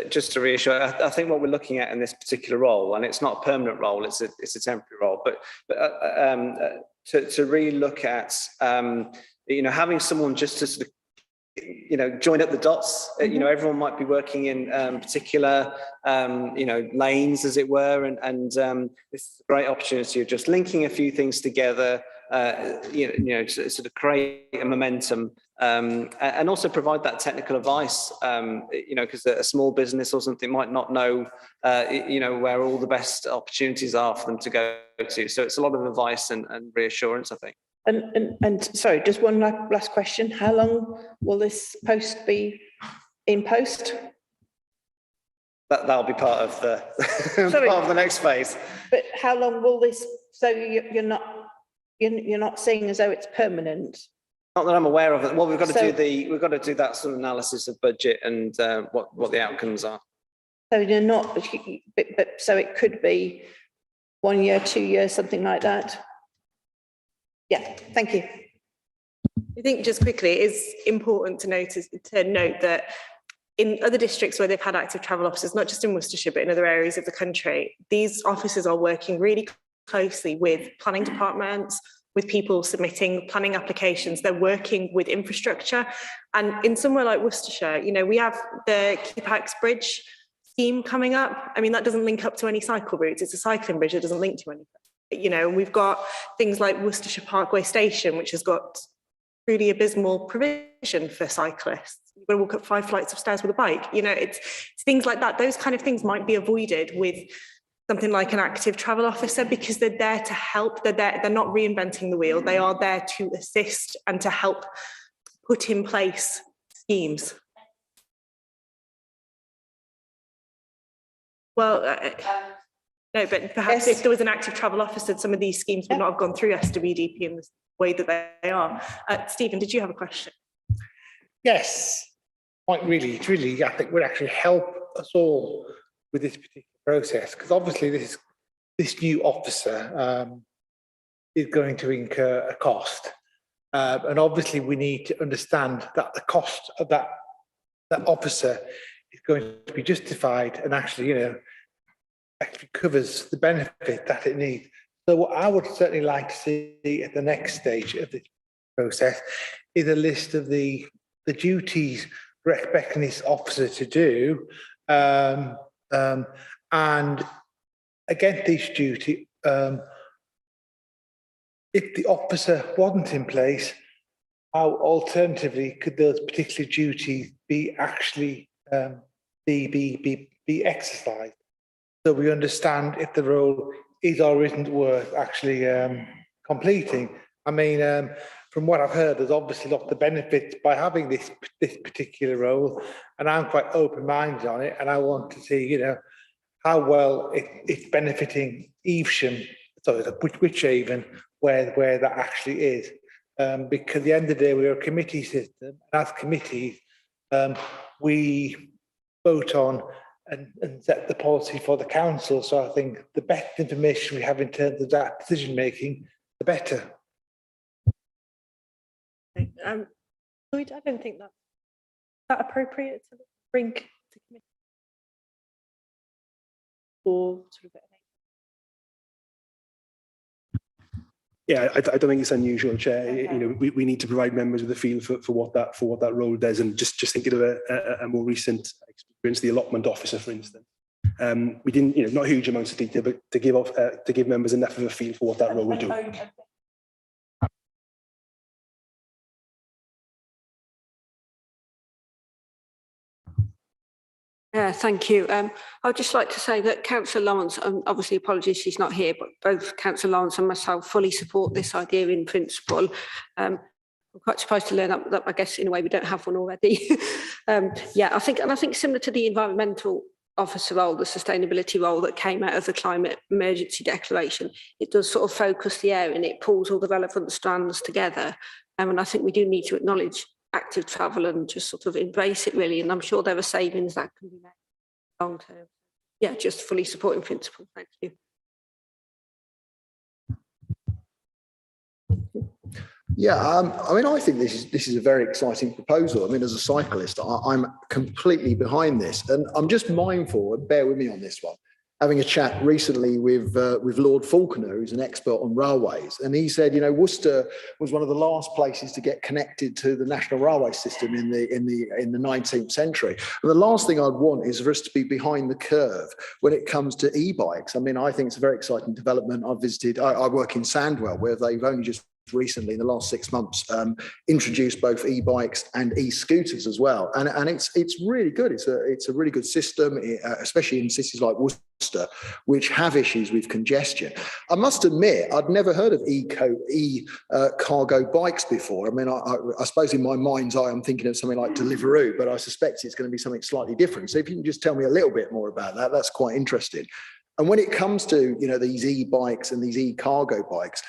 Just to reassure, I think what we're looking at in this particular role, and it's not a permanent role, it's a temporary role, but to really look at having someone just to sort of join up the dots. Everyone might be working in particular lanes, as it were, and this is a great opportunity of just linking a few things together, to sort of create a momentum, and also provide that technical advice, because a small business or something might not know where all the best opportunities are for them to go to. So it's a lot of advice and reassurance, I think. And sorry, just one last question. How long will this post be in post? That'll be part of the part of the next phase. But how long will this? So you're not seeing as though it's permanent. Not that I'm aware of it. Well, we've got to do that sort of analysis of budget and what the outcomes are. So you're not, but so it could be 1 year, 2 years, something like that. Yeah, thank you. I think just quickly, it is important to note that in other districts where they've had active travel officers, not just in Worcestershire, but in other areas of the country, these officers are working really closely with planning departments, with people submitting planning applications. They're working with infrastructure. And in somewhere like Worcestershire, we have the Keepax Bridge scheme coming up. I mean, that doesn't link up to any cycle routes. It's a cycling bridge. It doesn't link to anything. We've got things like Worcestershire Parkway Station, which has got really abysmal provision for cyclists. You've got to walk up 5 flights of stairs with a bike. It's things like that. Those kind of things might be avoided with something like an active travel officer, because they're there to help. They're not reinventing the wheel. They are there to assist and to help put in place schemes. Well, no, but perhaps if there was an active travel officer, some of these schemes would not have gone through SWDP in the way that they are. Stephen, did you have a question? Yes, quite really. It really, I think, would actually help us all with this particular process, because obviously this new officer is going to incur a cost, and obviously we need to understand that the cost of that officer is going to be justified and actually, actually covers the benefit that it needs. So what I would certainly like to see at the next stage of the process is a list of the duties we're expecting this officer to do, and against this duty, if the officer wasn't in place, how alternatively could those particular duties be actually be exercised? So we understand if the role is or isn't worth actually completing. I mean, from what I've heard, there's obviously lots of benefits by having this particular role, and I'm quite open-minded on it, and I want to see, how well it's benefiting Evesham, sorry, Wychavon, where that actually is. Because at the end of the day, we're a committee system, and as committees, we vote on and set the policy for the council. So I think the better information we have in terms of that decision making, the better. Lloyd, I don't think that's appropriate to bring to committee or sort of. Yeah, I don't think it's unusual, Chair. Okay. You know, we need to provide members with a feel for what that role does, and just thinking of a more recent experience, the allotment officer, for instance. We didn't, you know, not huge amounts of detail, but to give members enough of a feel for what that role would do. Thank you. I'd just like to say that Councillor Lawrence, obviously apologies she's not here, but both Councillor Lawrence and myself fully support this idea in principle. I'm quite surprised to learn that I guess in a way we don't have one already. Yeah, I think similar to the environmental officer role, the sustainability role that came out of the climate emergency declaration, it does sort of focus the area and it pulls all the relevant strands together. And I think we do need to acknowledge active travel and just sort of embrace it really. And I'm sure there are savings that can be made long term. Yeah, just fully supporting principle. Thank you. Yeah, I mean, I think this is a very exciting proposal. I mean, as a cyclist, I'm completely behind this, and I'm just mindful, and bear with me on this one, having a chat recently with Lord Falconer, who's an expert on railways, and he said, you know, Worcester was one of the last places to get connected to the national railway system in the 19th century. And the last thing I'd want is for us to be behind the curve when it comes to e-bikes. I mean, I think it's a very exciting development. I work in Sandwell, where they've only just recently in the last 6 months introduced both e-bikes and e-scooters as well, and it's really good. It's a really good system, especially in cities like Worcester, which have issues with congestion. I must admit, I'd never heard of cargo bikes before. I mean, I suppose in my mind's eye I'm thinking of something like Deliveroo, but I suspect it's going to be something slightly different. So if you can just tell me a little bit more about that, that's quite interesting. And when it comes to, you know, these e-bikes and these e-cargo bikes,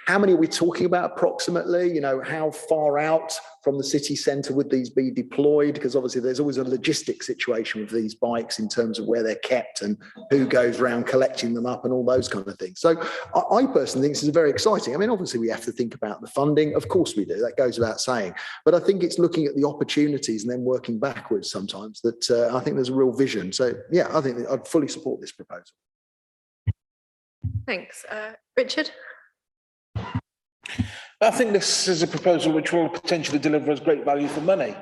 how many are we talking about approximately? You know, how far out from the city centre would these be deployed? Because obviously there's always a logistics situation with these bikes in terms of where they're kept and who goes around collecting them up and all those kind of things. So I personally think this is very exciting. I mean, obviously we have to think about the funding. Of course we do. That goes without saying. But I think it's looking at the opportunities and then working backwards sometimes that I think there's a real vision. So yeah, I think I'd fully support this proposal. Thanks. Richard? I think this is a proposal which will potentially deliver us great value for money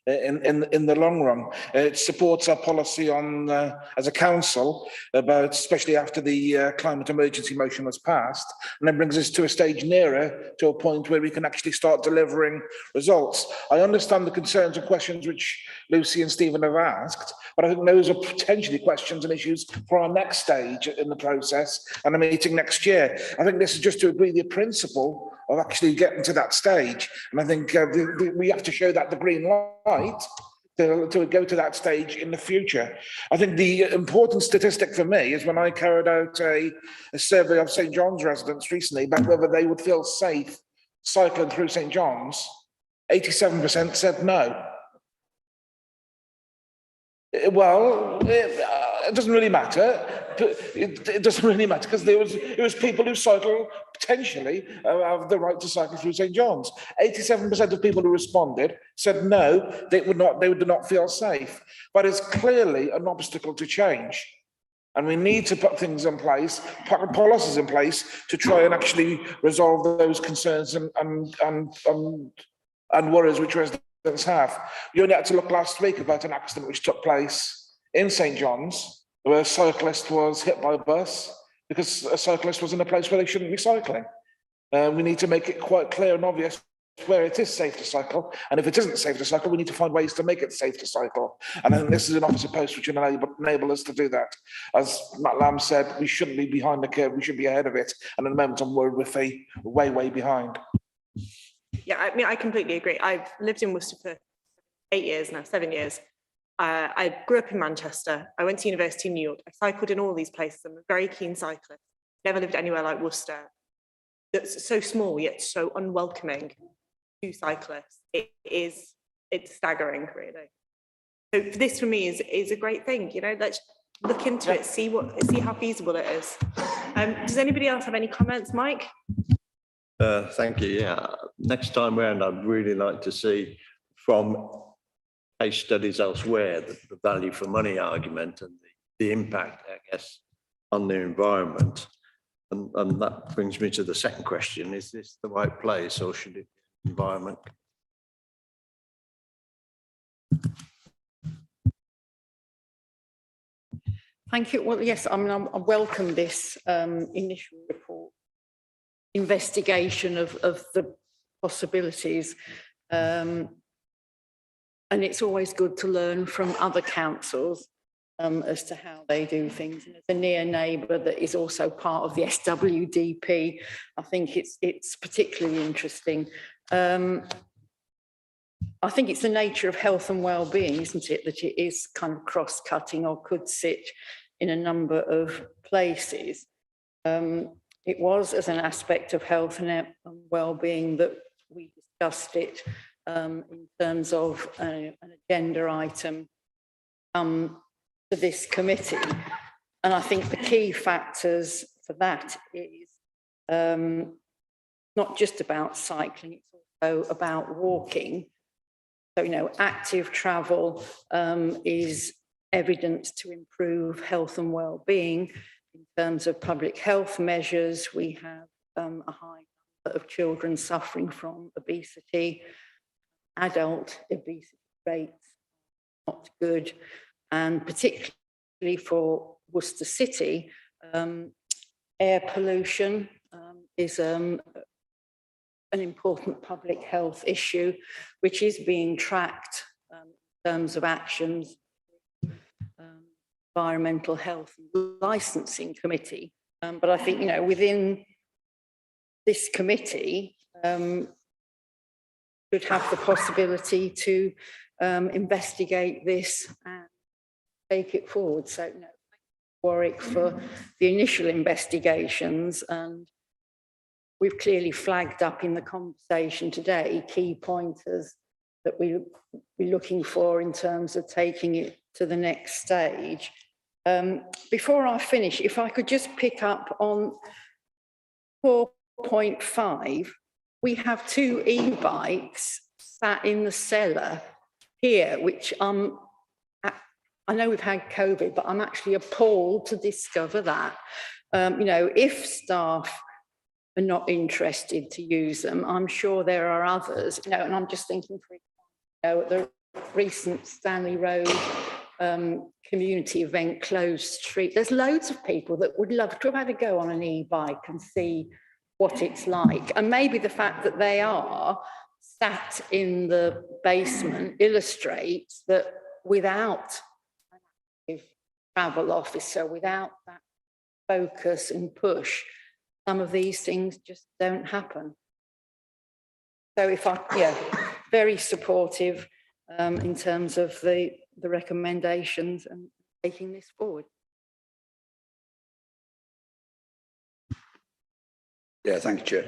in the long run. It supports our policy on as a council about, especially after the climate emergency motion was passed, and then brings us to a stage nearer to a point where we can actually start delivering results. I understand the concerns and questions which Lucy and Stephen have asked, but I think those are potentially questions and issues for our next stage in the process and a meeting next year. I think this is just to agree the principle of actually getting to that stage. And I think we have to show that the green light to go to that stage in the future. I think the important statistic for me is when I carried out a survey of St. John's residents recently about whether they would feel safe cycling through St. John's, 87% said no. Well, it doesn't really matter. It doesn't really matter because it was people who cycle potentially have the right to cycle through St. John's. 87% of people who responded said no, they would not feel safe. But it's clearly an obstacle to change. And we need to put things in place, put policies in place to try and actually resolve those concerns and worries which residents have. You only had to look last week about an accident which took place in St. John's, where a cyclist was hit by a bus because a cyclist was in a place where they shouldn't be cycling. We need to make it quite clear and obvious where it is safe to cycle, and if it isn't safe to cycle, we need to find ways to make it safe to cycle. And I think this is an officer post which will enable us to do that. As Matt Lamb said, we shouldn't be behind the curve, we should be ahead of it. And at the moment, I'm worried we're way behind. Yeah, I mean, I completely agree. I've lived in Worcester for 8 years now, 7 years. I grew up in Manchester. I went to university in New York. I cycled in all these places. I'm a very keen cyclist. Never lived anywhere like Worcester. that's so small yet so unwelcoming to cyclists. It's staggering, really. So this for me is a great thing. You know, let's look into it, see how feasible it is. Does anybody else have any comments, Mike? Thank you. Yeah, next time round, I'd really like to see from case studies elsewhere the value for money argument and the impact, I guess, on the environment. And that brings me to the second question: is this the right place, or should it be environment? Thank you. Well, yes, I mean, I welcome this initial report, investigation of the possibilities. And it's always good to learn from other councils as to how they do things. And as a near neighbour that is also part of the SWDP, I think it's particularly interesting. I think it's the nature of health and well-being, isn't it, that it is kind of cross-cutting or could sit in a number of places. It was as an aspect of health and well-being that we discussed it in terms of an agenda item to this committee. And I think the key factors for that is not just about cycling, it's also about walking. So, you know, active travel is evidence to improve health and well-being. In terms of public health measures, we have a high number of children suffering from obesity. Adult obesity rates not good, and particularly for Worcester City, air pollution is an important public health issue, which is being tracked in terms of actions. Environmental Health and Licensing Committee. But I think, you know, within this committee, should have the possibility to investigate this and take it forward. So, you know, thank you, Warwick, for the initial investigations, and we've clearly flagged up in the conversation today key pointers that we'll be looking for in terms of taking it to the next stage. Before I finish, if I could just pick up on 4.5, we have 2 e-bikes sat in the cellar here, which I know we've had COVID, but I'm actually appalled to discover that. You know, if staff are not interested to use them, I'm sure there are others, you know, and I'm just thinking, for example, the recent Stanley Road community event closed street. There's loads of people that would love to have had a go on an e-bike and see what it's like. And maybe the fact that they are sat in the basement illustrates that without an active travel officer, without that focus and push, some of these things just don't happen. So very supportive in terms of the recommendations and taking this forward. Yeah, thank you, Chair.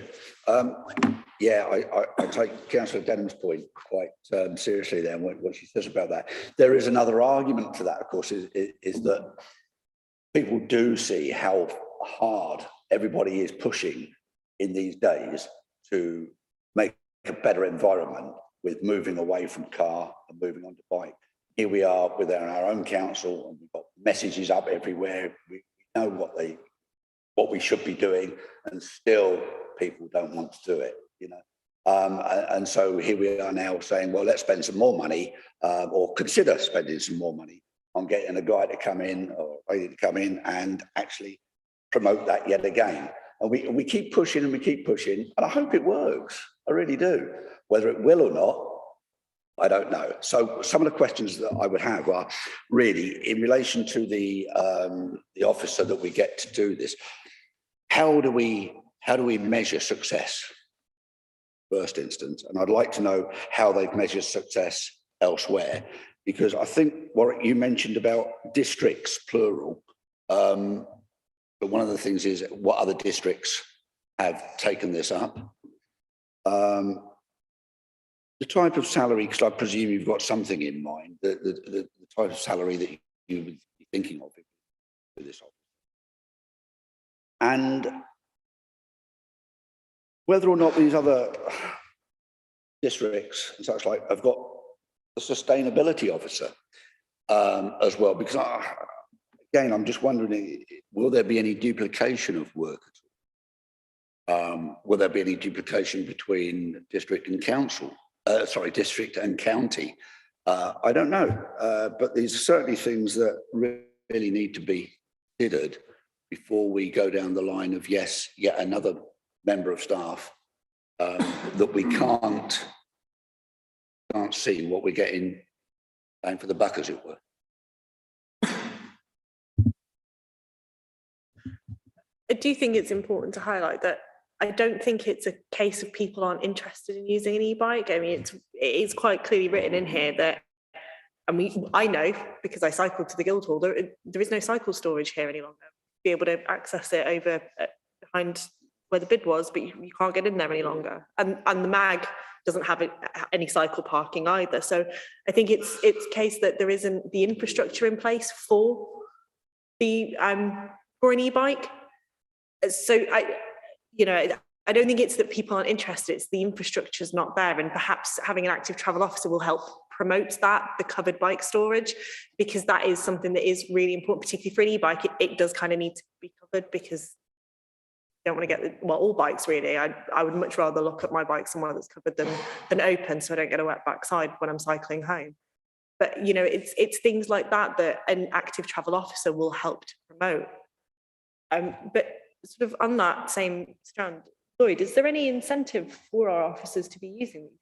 I take Councillor Denham's point quite seriously there, and what she says about that. There is another argument to that, of course, is that people do see how hard everybody is pushing in these days to make a better environment with moving away from car and moving on to bike. Here we are with our own council, and we've got messages up everywhere. We know what we should be doing, and still people don't want to do it, you know. And so here we are now saying, well, let's spend some more money, or consider spending some more money on getting a guy to come in or a lady to come in and actually promote that yet again. And we keep pushing and we keep pushing, and I hope it works. I really do. Whether it will or not, I don't know. So some of the questions that I would have are really in relation to the officer that we get to do this. How do we measure success? First instance, and I'd like to know how they've measured success elsewhere, because I think what you mentioned about districts plural. But one of the things is what other districts have taken this up. The type of salary, because I presume you've got something in mind, the type of salary that you would be thinking of for this office. And whether or not these other districts and such like have got a sustainability officer as well, because again, I'm just wondering, will there be any duplication of work at all? Will there be any duplication between district and council? District and county? I don't know, but these are certainly things that really need to be considered before we go down the line of, yes, yet another member of staff that we can't see what we're getting bang for the buck, as it were. I do think it's important to highlight that I don't think it's a case of people aren't interested in using an e-bike. I mean, it is quite clearly written in here that, and I know because I cycled to the Guildhall, there is no cycle storage here any longer. Be able to access it over behind where the bid was, but you can't get in there any longer. And the MAG doesn't have any cycle parking either. So I think it's a case that there isn't the infrastructure in place for an e-bike. So I don't think it's that people aren't interested, it's the infrastructure's not there, and perhaps having an active travel officer will help promote that, the covered bike storage, because that is something that is really important, particularly for an e-bike. It does kind of need to be covered, because you don't want to get, all bikes really. I would much rather look at my bike somewhere that's covered than open, so I don't get a wet backside when I'm cycling home. But it's things like that that an active travel officer will help to promote. But sort of on that same strand, Lloyd, is there any incentive for our officers to be using these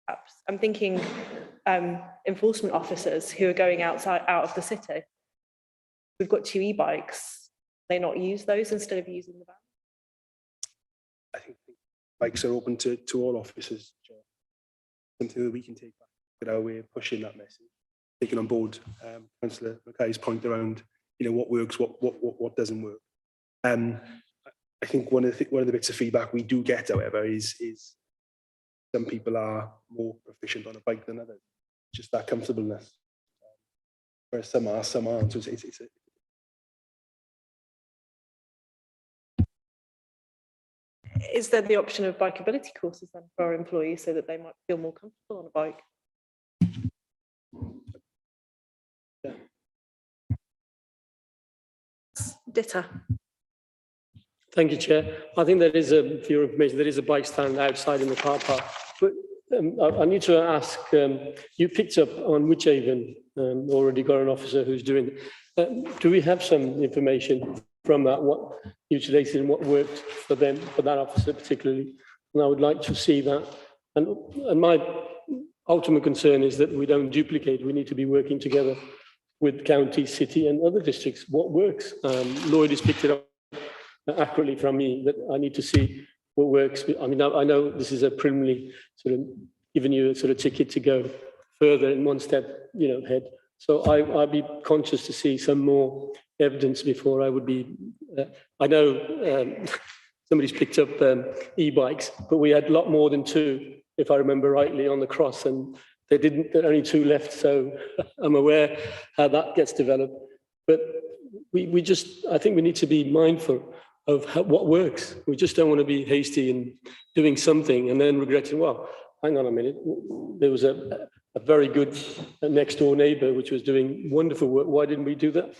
apps? I'm thinking enforcement officers who are going out of the city. We've got 2 e-bikes. They not use those instead of using the van? I think bikes are open to all officers. Something that we can take back with our way of pushing that message. Taking on board Councillor Mackay's point around, what works, what doesn't work. I think one of the bits of feedback we do get, however, is some people are more proficient on a bike than others. Just that comfortableness. Whereas some aren't. So Is there the option of bikeability courses then for our employees so that they might feel more comfortable on a bike? Yeah. Ditta. Thank you, Chair. I think there is for your information, there is a bike stand outside in the car park. But I need to ask, you picked up on Witchaven, already got an officer who's doing it. Do we have some information from that, what utilised and what worked for them, for that officer particularly? And I would like to see that. And my ultimate concern is that we don't duplicate. We need to be working together with county, city and other districts. What works? Lloyd has picked it up accurately from me, that I need to see what works. I mean, I know this is a preliminary sort of giving you a sort of ticket to go further in one step, ahead. So I'd be conscious to see some more evidence before I would be. I know somebody's picked up e-bikes, but we had a lot more than 2, if I remember rightly, on the cross, and there are only 2 left. So I'm aware how that gets developed. But I think we need to be mindful of what works. We just don't want to be hasty in doing something and then regretting, well, hang on a minute, there was a very good next door neighbour which was doing wonderful work. Why didn't we do that?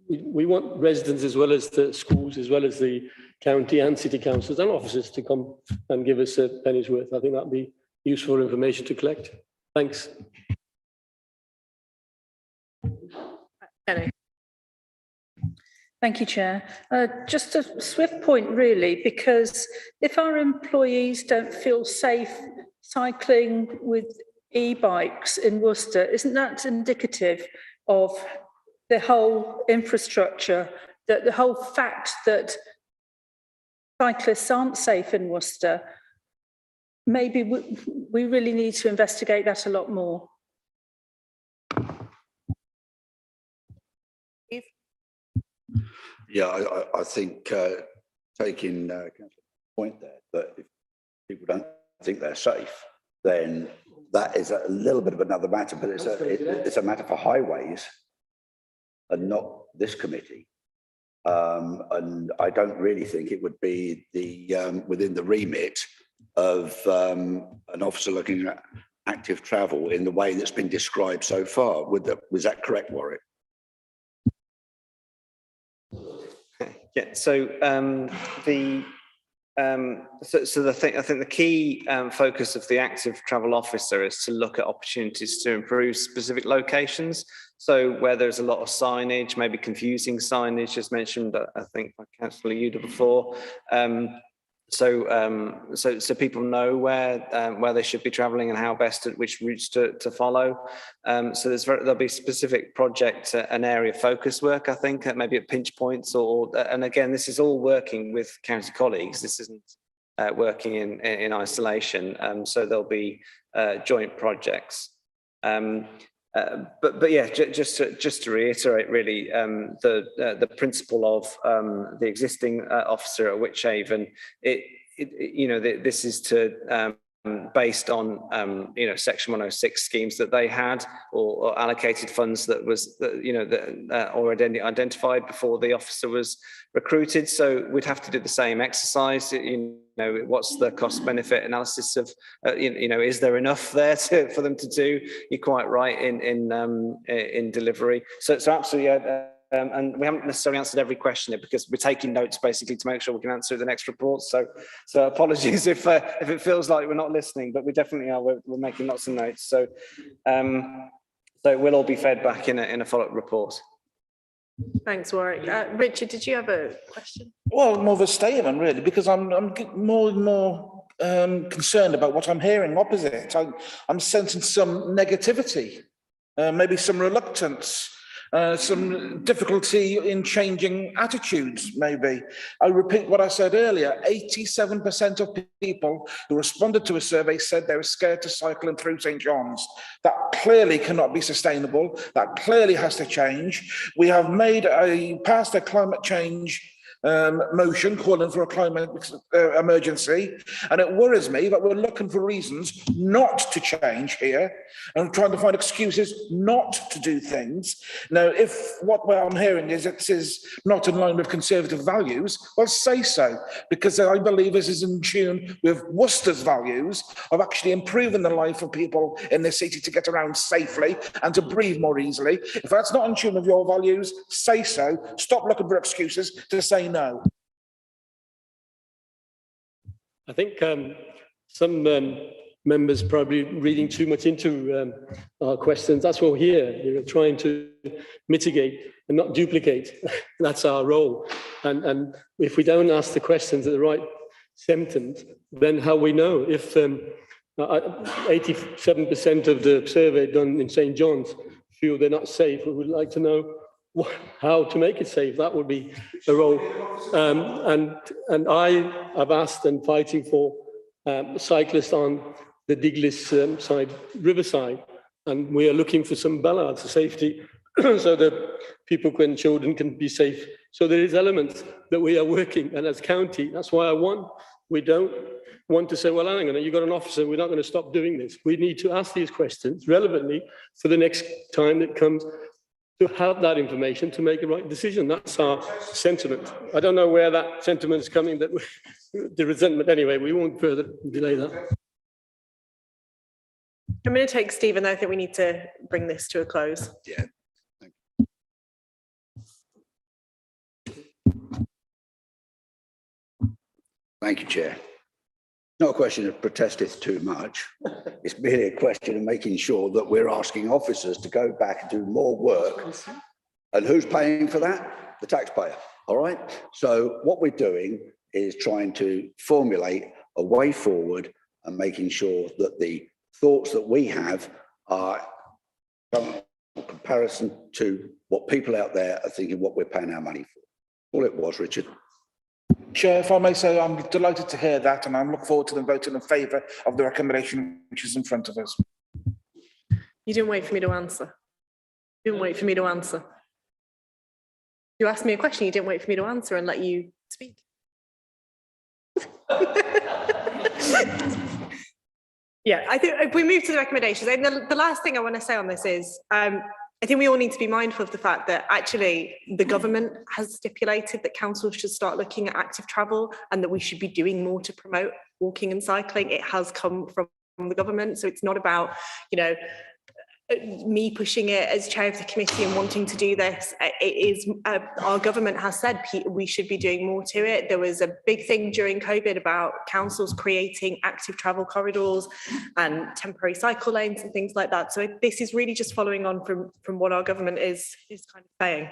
We want residents as well as the schools, as well as the county and city councils and officers to come and give us a penny's worth. I think that'd be useful information to collect. Thanks. Jenny. Thank you, Chair. Just a swift point, really, because if our employees don't feel safe cycling with e-bikes in Worcester, isn't that indicative of the whole infrastructure, that the whole fact that cyclists aren't safe in Worcester? Maybe we really need to investigate that a lot more. Yeah, I think taking point there, that if people don't think they're safe, then that is a little bit of another matter, but it's a matter for highways and not this committee. And I don't really think it would be within the remit of an officer looking at active travel in the way that's been described so far. Was that correct, Warwick? Yeah. So I think the key focus of the active travel officer is to look at opportunities to improve specific locations. So where there's a lot of signage, maybe confusing signage, as mentioned, I think by Councillor Uda before. So people know where they should be travelling and how best, which routes to follow. So there'll be specific project and area focus work, I think, maybe at pinch points, and again, this is all working with county colleagues. This isn't working in isolation. So there'll be joint projects. But yeah, just to reiterate, really, the principle of the existing officer at Wychavon, this is to based on Section 106 schemes that they had or allocated funds that was already identified before the officer was recruited. So we'd have to do the same exercise. What's the cost benefit analysis of is there enough there for them to do? You're quite right in delivery. So absolutely. And we haven't necessarily answered every question here because we're taking notes basically to make sure we can answer the next report. So apologies if it feels like we're not listening, but we definitely are. We're making lots of notes. So it will all be fed back in a follow-up report. Thanks, Warwick. Richard, did you have a question? Well, more of a statement, really, because I'm more and more concerned about what I'm hearing opposite. I'm sensing some negativity, maybe some reluctance. Some difficulty in changing attitudes, maybe. I repeat what I said earlier, 87% of people who responded to a survey said they were scared to cycle in through St. John's. That clearly cannot be sustainable. That clearly has to change. We have passed a climate change motion calling for a climate emergency, and it worries me that we're looking for reasons not to change here and trying to find excuses not to do things. Now, if what I'm hearing is it is not in line with Conservative values, well, say so, because I believe this is in tune with Worcester's values of actually improving the life of people in this city to get around safely and to breathe more easily. If that's not in tune with your values, say so. Stop looking for excuses to say no. I think some members probably reading too much into our questions. That's what we're here, trying to mitigate and not duplicate. That's our role. And if we don't ask the questions at the right sentence, then how we know? If 87% of the survey done in St. John's feel they're not safe, we would like to know how to make it safe. That would be a role. And I have asked and fighting for cyclists on the Diglis side, riverside, and we are looking for some ballards for safety so that people and children can be safe. So there is elements that we are working, and as county, that's why we don't want to say, well, hang on, you've got an officer, we're not going to stop doing this. We need to ask these questions relevantly for the next time that comes, to have that information to make the right decision. That's our sentiment. I don't know where that sentiment is coming, that the resentment. Anyway, we won't further delay that. I'm going to take Stephen, though. I think we need to bring this to a close. Yeah. Thank you, Chair. Not a question of protesteth too much. It's merely a question of making sure that we're asking officers to go back and do more work. And who's paying for that? The taxpayer. All right. So what we're doing is trying to formulate a way forward and making sure that the thoughts that we have are in comparison to what people out there are thinking what we're paying our money for. All it was, Richard. Chair, if I may say, I'm delighted to hear that, and I look forward to them voting in favour of the recommendation which is in front of us. You didn't wait for me to answer. You didn't wait for me to answer. You asked me a question, you didn't wait for me to answer and let you speak. Yeah, I think if we move to the recommendations, and the last thing I want to say on this is, I think we all need to be mindful of the fact that actually the government has stipulated that councils should start looking at active travel and that we should be doing more to promote walking and cycling. It has come from the government, so it's not about, you know, me pushing it as chair of the committee and wanting to do this. It is our government has said we should be doing more to it. There was a big thing during COVID about councils creating active travel corridors and temporary cycle lanes and things like that. So this is really just following on from what our government is kind of saying.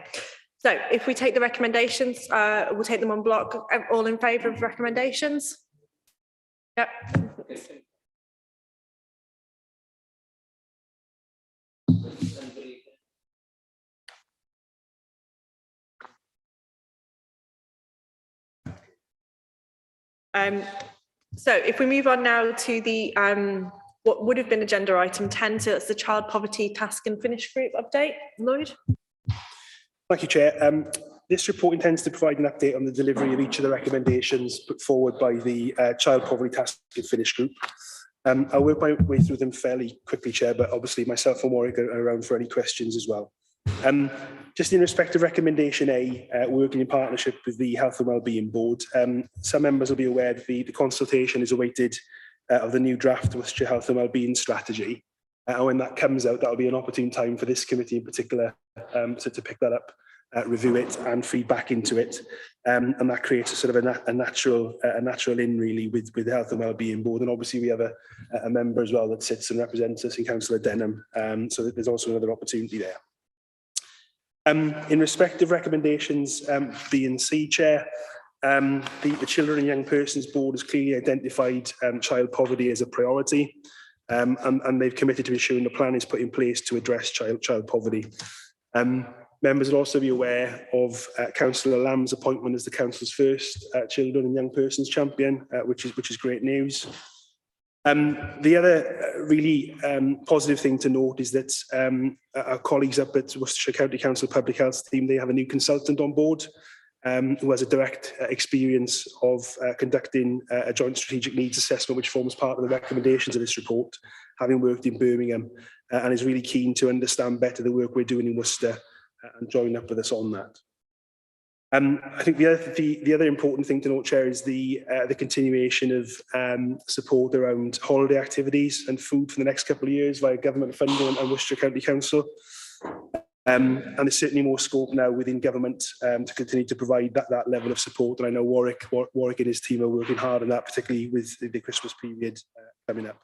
So if we take the recommendations, we'll take them on block. All in favour of recommendations? Yep. So if we move on now to the what would have been agenda item 10, so that's the Child Poverty Task and Finish Group update. Lloyd? Thank you, Chair. This report intends to provide an update on the delivery of each of the recommendations put forward by the Child Poverty Task and Finish Group. I'll work my way through them fairly quickly, Chair, but obviously myself and Warwick are around for any questions as well. Just in respect of recommendation A, working in partnership with the Health and Wellbeing Board, some members will be aware that the consultation is awaited of the new draft Worcestershire Health and Wellbeing strategy. And when that comes out, that'll be an opportune time for this committee in particular to pick that up, review it and feed back into it. And that creates a sort of a natural in really with the Health and Wellbeing Board. And obviously we have a member as well that sits and represents us in Councillor Denham. So that there's also another opportunity there. In respect of recommendations B and C, Chair, the Children and Young Persons Board has clearly identified child poverty as a priority, and they've committed to ensuring a plan is put in place to address child poverty. Members will also be aware of Councillor Lamb's appointment as the Council's first Children and Young Persons Champion, which is great news. The other really positive thing to note is that our colleagues up at Worcestershire County Council Public Health team, they have a new consultant on board who has a direct experience of conducting a joint strategic needs assessment, which forms part of the recommendations of this report, having worked in Birmingham, and is really keen to understand better the work we're doing in Worcester and join up with us on that. I think the other important thing to note, Chair, is the continuation of support around holiday activities and food for the next couple of years via government funding and Worcestershire County Council. And there's certainly more scope now within government to continue to provide that level of support. And I know Warwick and his team are working hard on that, particularly with the Christmas period coming up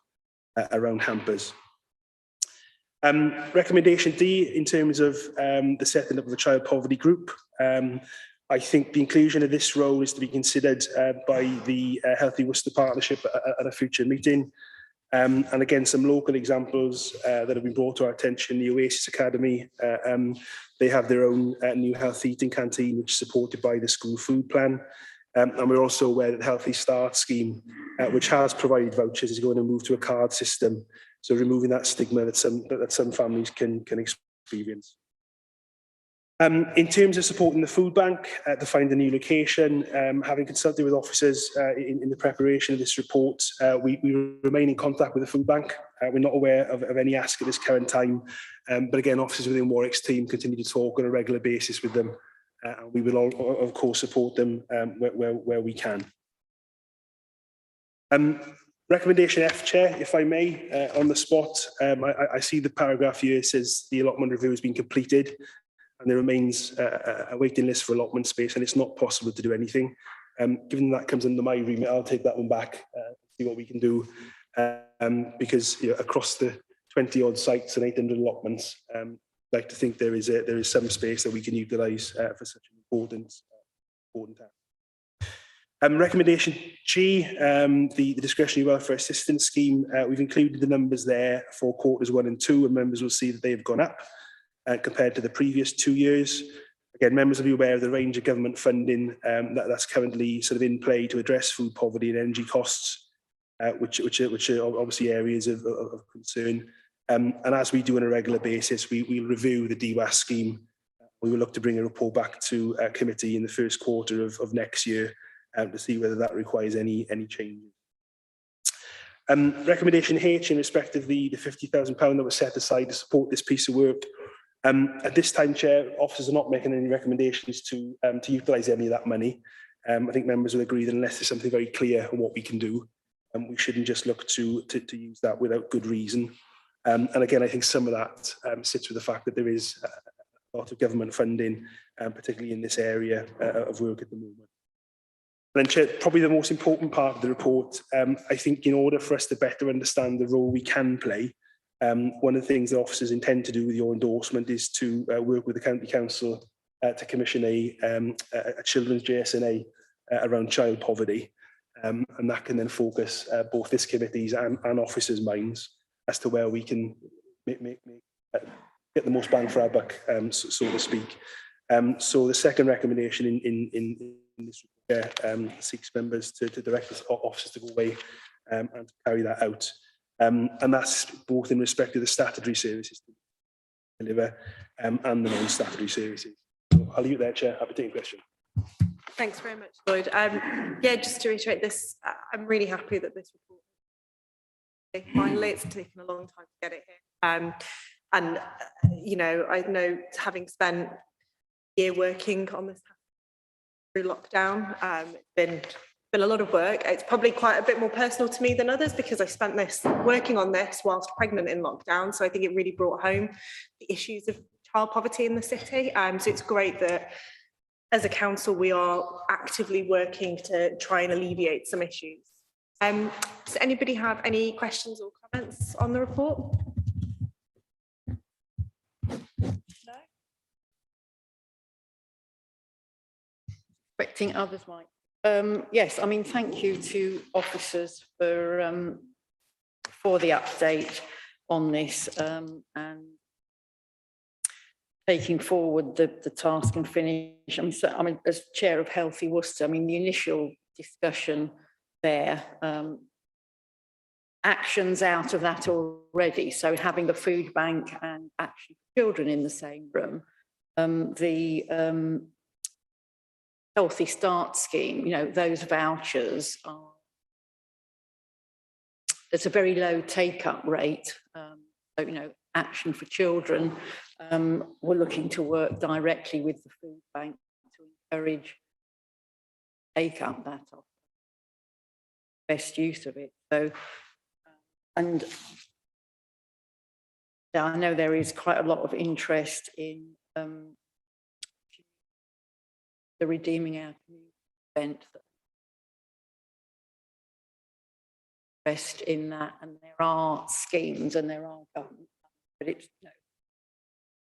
around hampers. Recommendation D, in terms of the setting up of a child poverty group. I think the inclusion of this role is to be considered by the Healthy Worcester Partnership at a future meeting. And again, some local examples that have been brought to our attention. The Oasis Academy, they have their own new health eating canteen, which is supported by the school food plan. And we're also aware that the Healthy Start scheme, which has provided vouchers, is going to move to a card system. So removing that stigma that some families can experience. In terms of supporting the food bank to find a new location, having consulted with officers in the preparation of this report, we remain in contact with the food bank. We're not aware of any ask at this current time, but again, officers within Warwick's team continue to talk on a regular basis with them, and we will all, of course, support them where we can. Recommendation F, Chair, if I may, on the spot. I see the paragraph here says the allotment review has been completed, and there remains a waiting list for allotment space, and it's not possible to do anything. Given that comes under my remit, I'll take that one back, see what we can do, because across the 20 odd sites and 800 allotments, I'd like to think there is some space that we can utilise for such an important task. Recommendation G, the discretionary welfare assistance scheme. We've included the numbers there for quarters 1 and 2, and members will see that they have gone up compared to the previous 2 years. Again, members will be aware of the range of government funding that's currently sort of in play to address food poverty and energy costs, which are obviously areas of concern. And as we do on a regular basis, we'll review the DWAS scheme. We will look to bring a report back to committee in the first quarter of next year, to see whether that requires any changes. Recommendation H in respect of the £50,000 that was set aside to support this piece of work. At this time, Chair, officers are not making any recommendations to utilise any of that money. I think members will agree that unless there's something very clear on what we can do, we shouldn't just look to use that without good reason. And again, I think some of that sits with the fact that there is a lot of government funding, particularly in this area of work at the moment. And then, Chair, probably the most important part of the report, I think in order for us to better understand the role we can play, one of the things that officers intend to do with your endorsement is to work with the County Council to commission a children's JSNA around child poverty. And that can then focus both this committee's and officers' minds as to where we can get the most bang for our buck, so to speak. So the second recommendation in this report seeks members to direct officers to go away and to carry that out. And that's both in respect of the statutory services to deliver and the non-statutory services. So I'll leave it there, Chair. Happy to take a question. Thanks very much, Lloyd. Yeah, just to reiterate this, I'm really happy that this report, finally, it's taken a long time to get it here. And, you know, I know, having spent a year working on this through lockdown, it's been a lot of work. It's probably quite a bit more personal to me than others because I spent working on this whilst pregnant in lockdown. So I think it really brought home the issues of child poverty in the city. So it's great that as a council, we are actively working to try and alleviate some issues. Does anybody have any questions or comments on the report? No? Expecting others might. Yes, I mean, thank you to officers for the update on this and taking forward the task and finish. I mean, as chair of Healthy Worcester, I mean, the initial discussion there, actions out of that already. So having a food bank and Action for Children in the same room, the Healthy Start scheme, you know, those vouchers are, there's a very low take-up rate. So, you know, Action for Children, we're looking to work directly with the food bank to encourage take up that best use of it. So, and yeah, I know there is quite a lot of interest in the Redeeming Our Community event, invest in that, and there are schemes and there are government, but it's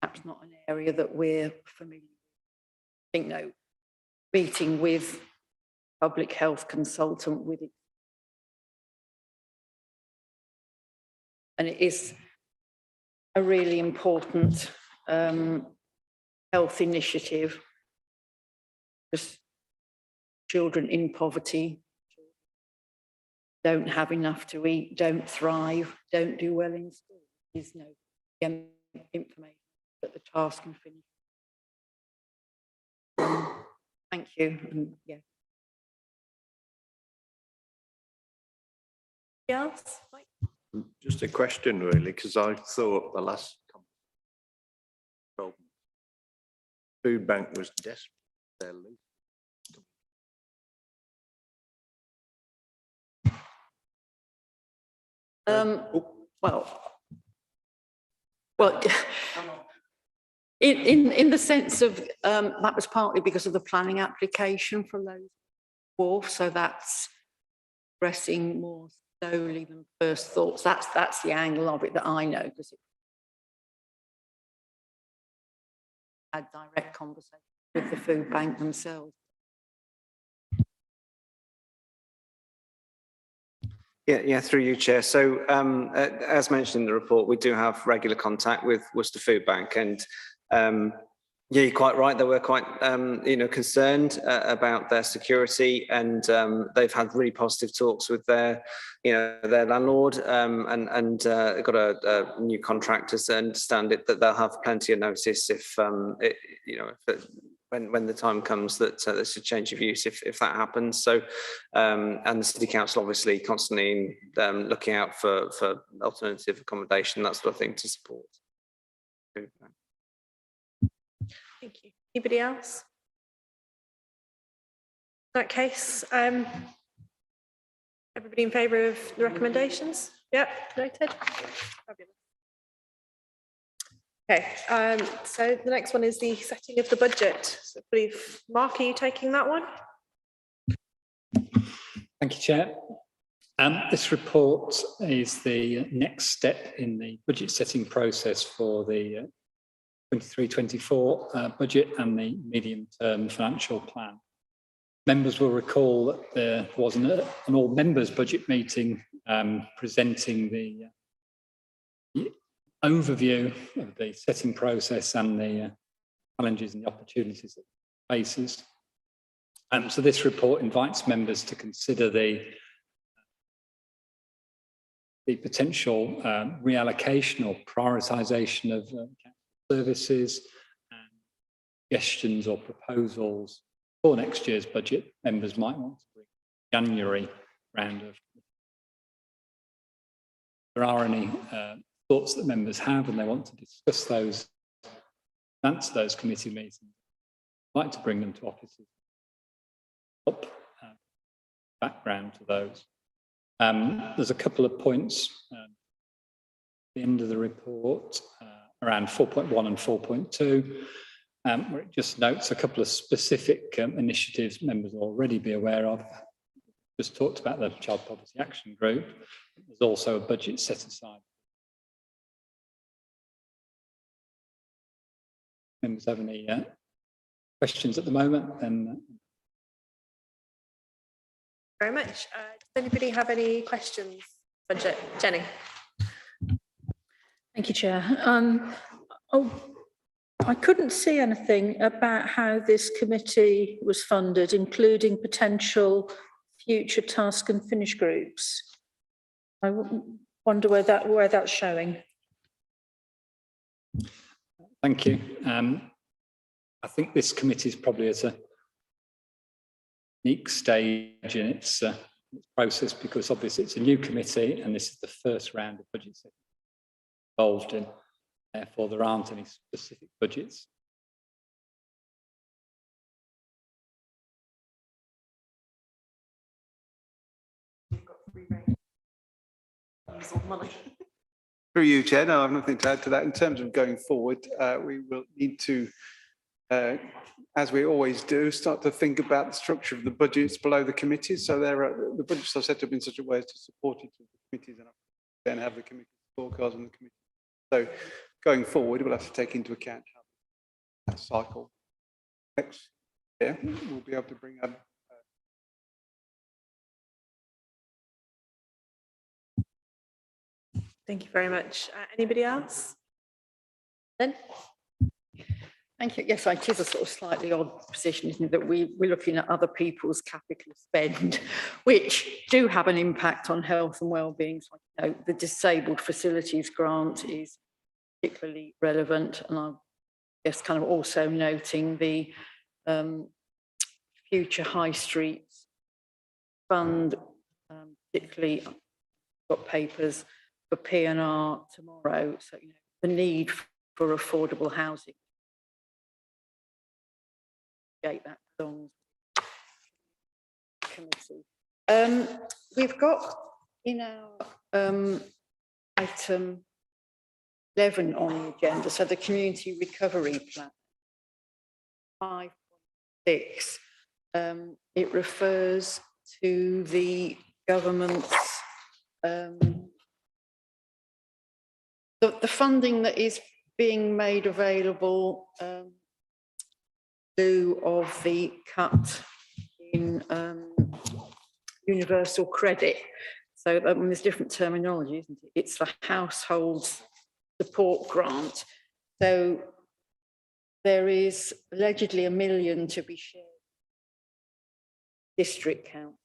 perhaps not an area that we're familiar with. I think meeting with public health consultant with it, and it is a really important health initiative. Because children in poverty don't have enough to eat, don't thrive, don't do well in school. There's no information that the task can finish. Thank you. And, yeah. Yes. Just a question, really, because I thought the last food bank was desperate. Well, in the sense of that was partly because of the planning application for Lowe's Wharf, so that's progressing more slowly than first thoughts. That's the angle of it that I know, because it had direct conversation with the food bank themselves. Yeah, through you, Chair. So, as mentioned in the report, we do have regular contact with Worcester Food Bank, and Yeah, you're quite right. They were quite, concerned about their security, and they've had really positive talks with their landlord, and got a new contract, as I understand it, that they'll have plenty of notice when the time comes that there's a change of use, if that happens. So, and the City Council obviously constantly looking out for alternative accommodation, that sort of thing, to support. Thank you. Anybody else? In that case, everybody in favour of the recommendations? Yep, noted. Fabulous. Okay, so the next one is the setting of the budget. So I believe, Mark, are you taking that one? Thank you, Chair. This report is the next step in the budget setting process for the 23-24 budget and the medium-term financial plan. Members will recall that there was an all-members budget meeting presenting the overview of the setting process and the challenges and the opportunities it faces. So this report invites members to consider the potential reallocation or prioritisation of services and suggestions or proposals for next year's budget. Members might want to bring January round of. If there are any thoughts that members have and they want to discuss those, answer those committee meetings, I'd like to bring them to offices. Up background to those. There's a couple of points at the end of the report around 4.1 and 4.2, where it just notes a couple of specific initiatives members will already be aware of. Just talked about the Child Poverty Action Group. There's also a budget set aside. Members have any questions at the moment? Then. Very much. Does anybody have any questions? Budget, Jenny. Thank you, Chair. I couldn't see anything about how this committee was funded, including potential future task and finish groups. I wonder where that's showing. Thank you. I think this committee is probably at a unique stage in its process, because obviously it's a new committee and this is the first round of budget setting involved in. Therefore, there aren't any specific budgets. Through you, Chair. No, I have nothing to add to that. In terms of going forward, we will need to, as we always do, start to think about the structure of the budgets below the committees. So the budgets are set up in such a way as to support each of the committees and then have the committee scorecards on the committee. So going forward, we'll have to take into account how that cycle next year. We'll be able to bring up. Thank you very much. Anybody else? Then. Thank you. Yes, it is a sort of slightly odd position, isn't it, that we're looking at other people's capital spend, which do have an impact on health and wellbeing. So, the disabled facilities grant is particularly relevant, and I guess kind of also noting the future high streets fund, particularly I've got papers for P&R tomorrow. So the need for affordable housing. That belongs committee. We've got in our item 11 on the agenda, so the community recovery plan 5.6. It refers to the government's the funding that is being made available of the cut in universal credit. So there's different terminology, isn't it? It's the household support grant. So there is allegedly £1 million to be shared. District Council,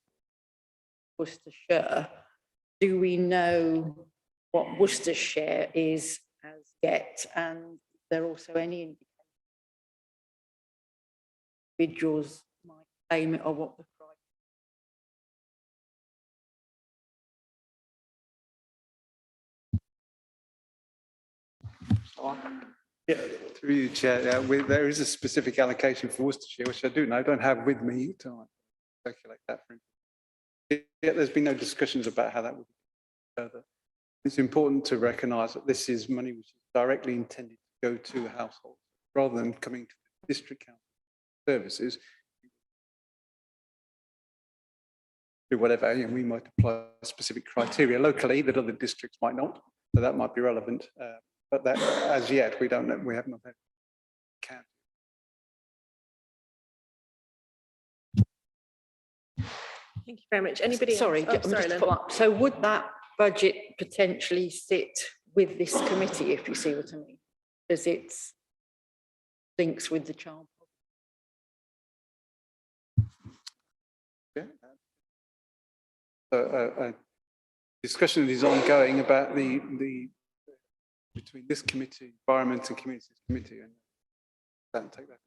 Worcestershire. Do we know what Worcestershire is as yet? And is there also any indication individuals might claim it or what the price? Yeah, through you, Chair. There is a specific allocation for Worcestershire, which I don't have with me to calculate that for him. Yeah, there's been no discussions about how that would be further. It's important to recognise that this is money which is directly intended to go to households rather than coming to the district council services. Do whatever, and we might apply specific criteria locally that other districts might not, so that might be relevant. But that, as yet, we don't know. We have not had. Thank you very much. Anybody else? Sorry, just to follow up. So would that budget potentially sit with this committee, if you see what I mean? Does it links with the child? Yeah. A discussion is ongoing about the between this committee, Environment and Communities Committee, and take that.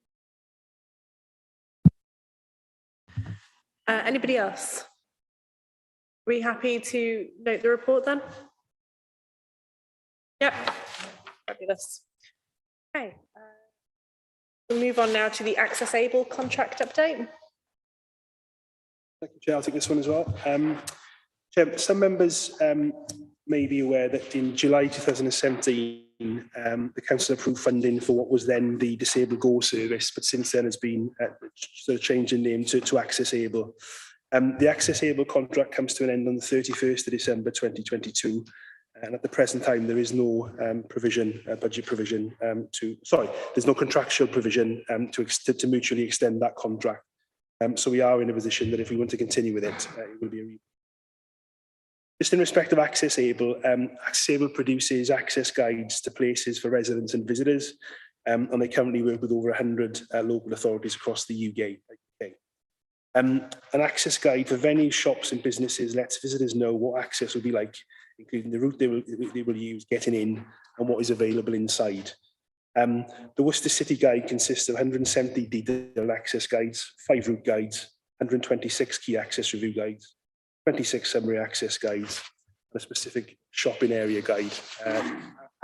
Anybody else? Are we happy to note the report then? Yep, fabulous. Okay, we'll move on now to the Access Able contract update. Thank you, Chair. I'll take this one as well. Chair, some members may be aware that in July 2017, the Council approved funding for what was then the Disabled Go service, but since then has been sort of changed in name to Access Able. The Access Able contract comes to an end on the 31st of December 2022, and at the present time there is no budget provision there's no contractual provision to mutually extend that contract. So we are in a position that if we want to continue with it, it will be a Just in respect of Access Able, Access Able produces access guides to places for residents and visitors, and they currently work with over 100 local authorities across the UK. An access guide for venues, shops and businesses lets visitors know what access will be like, including the route they will use getting in and what is available inside. The Worcester City Guide consists of 170 detailed access guides, 5 route guides, 126 key access review guides, 26 summary access guides, a specific shopping area guide,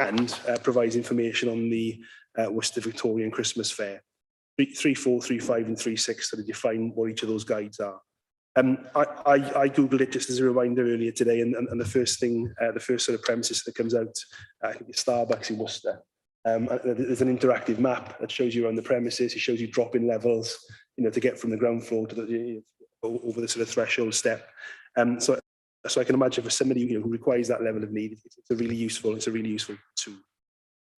and provides information on the Worcester Victorian Christmas Fair. 3, 4, 3, 5 and 3, 6 to define what each of those guides are. I googled it just as a reminder earlier today, and the first thing, the first sort of premises that comes out, I think it's Starbucks in Worcester. There's an interactive map that shows you around the premises. It shows you drop-in levels, to get from the ground floor to the over the sort of threshold step. So I can imagine for somebody who requires that level of need, it's a really useful tool.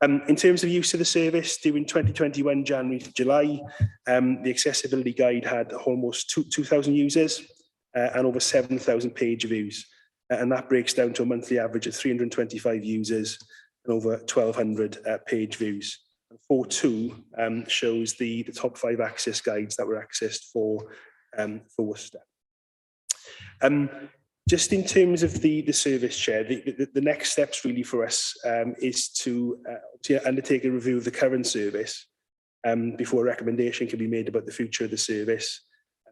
In terms of use of the service, during 2021, January to July, the accessibility guide had almost 2,000 users and over 7,000 page views. And that breaks down to a monthly average of 325 users and over 1,200 page views. And 4.2 shows the top 5 access guides that were accessed for Worcester. Just in terms of the service, Chair, the next steps really for us is to undertake a review of the current service before a recommendation can be made about the future of the service,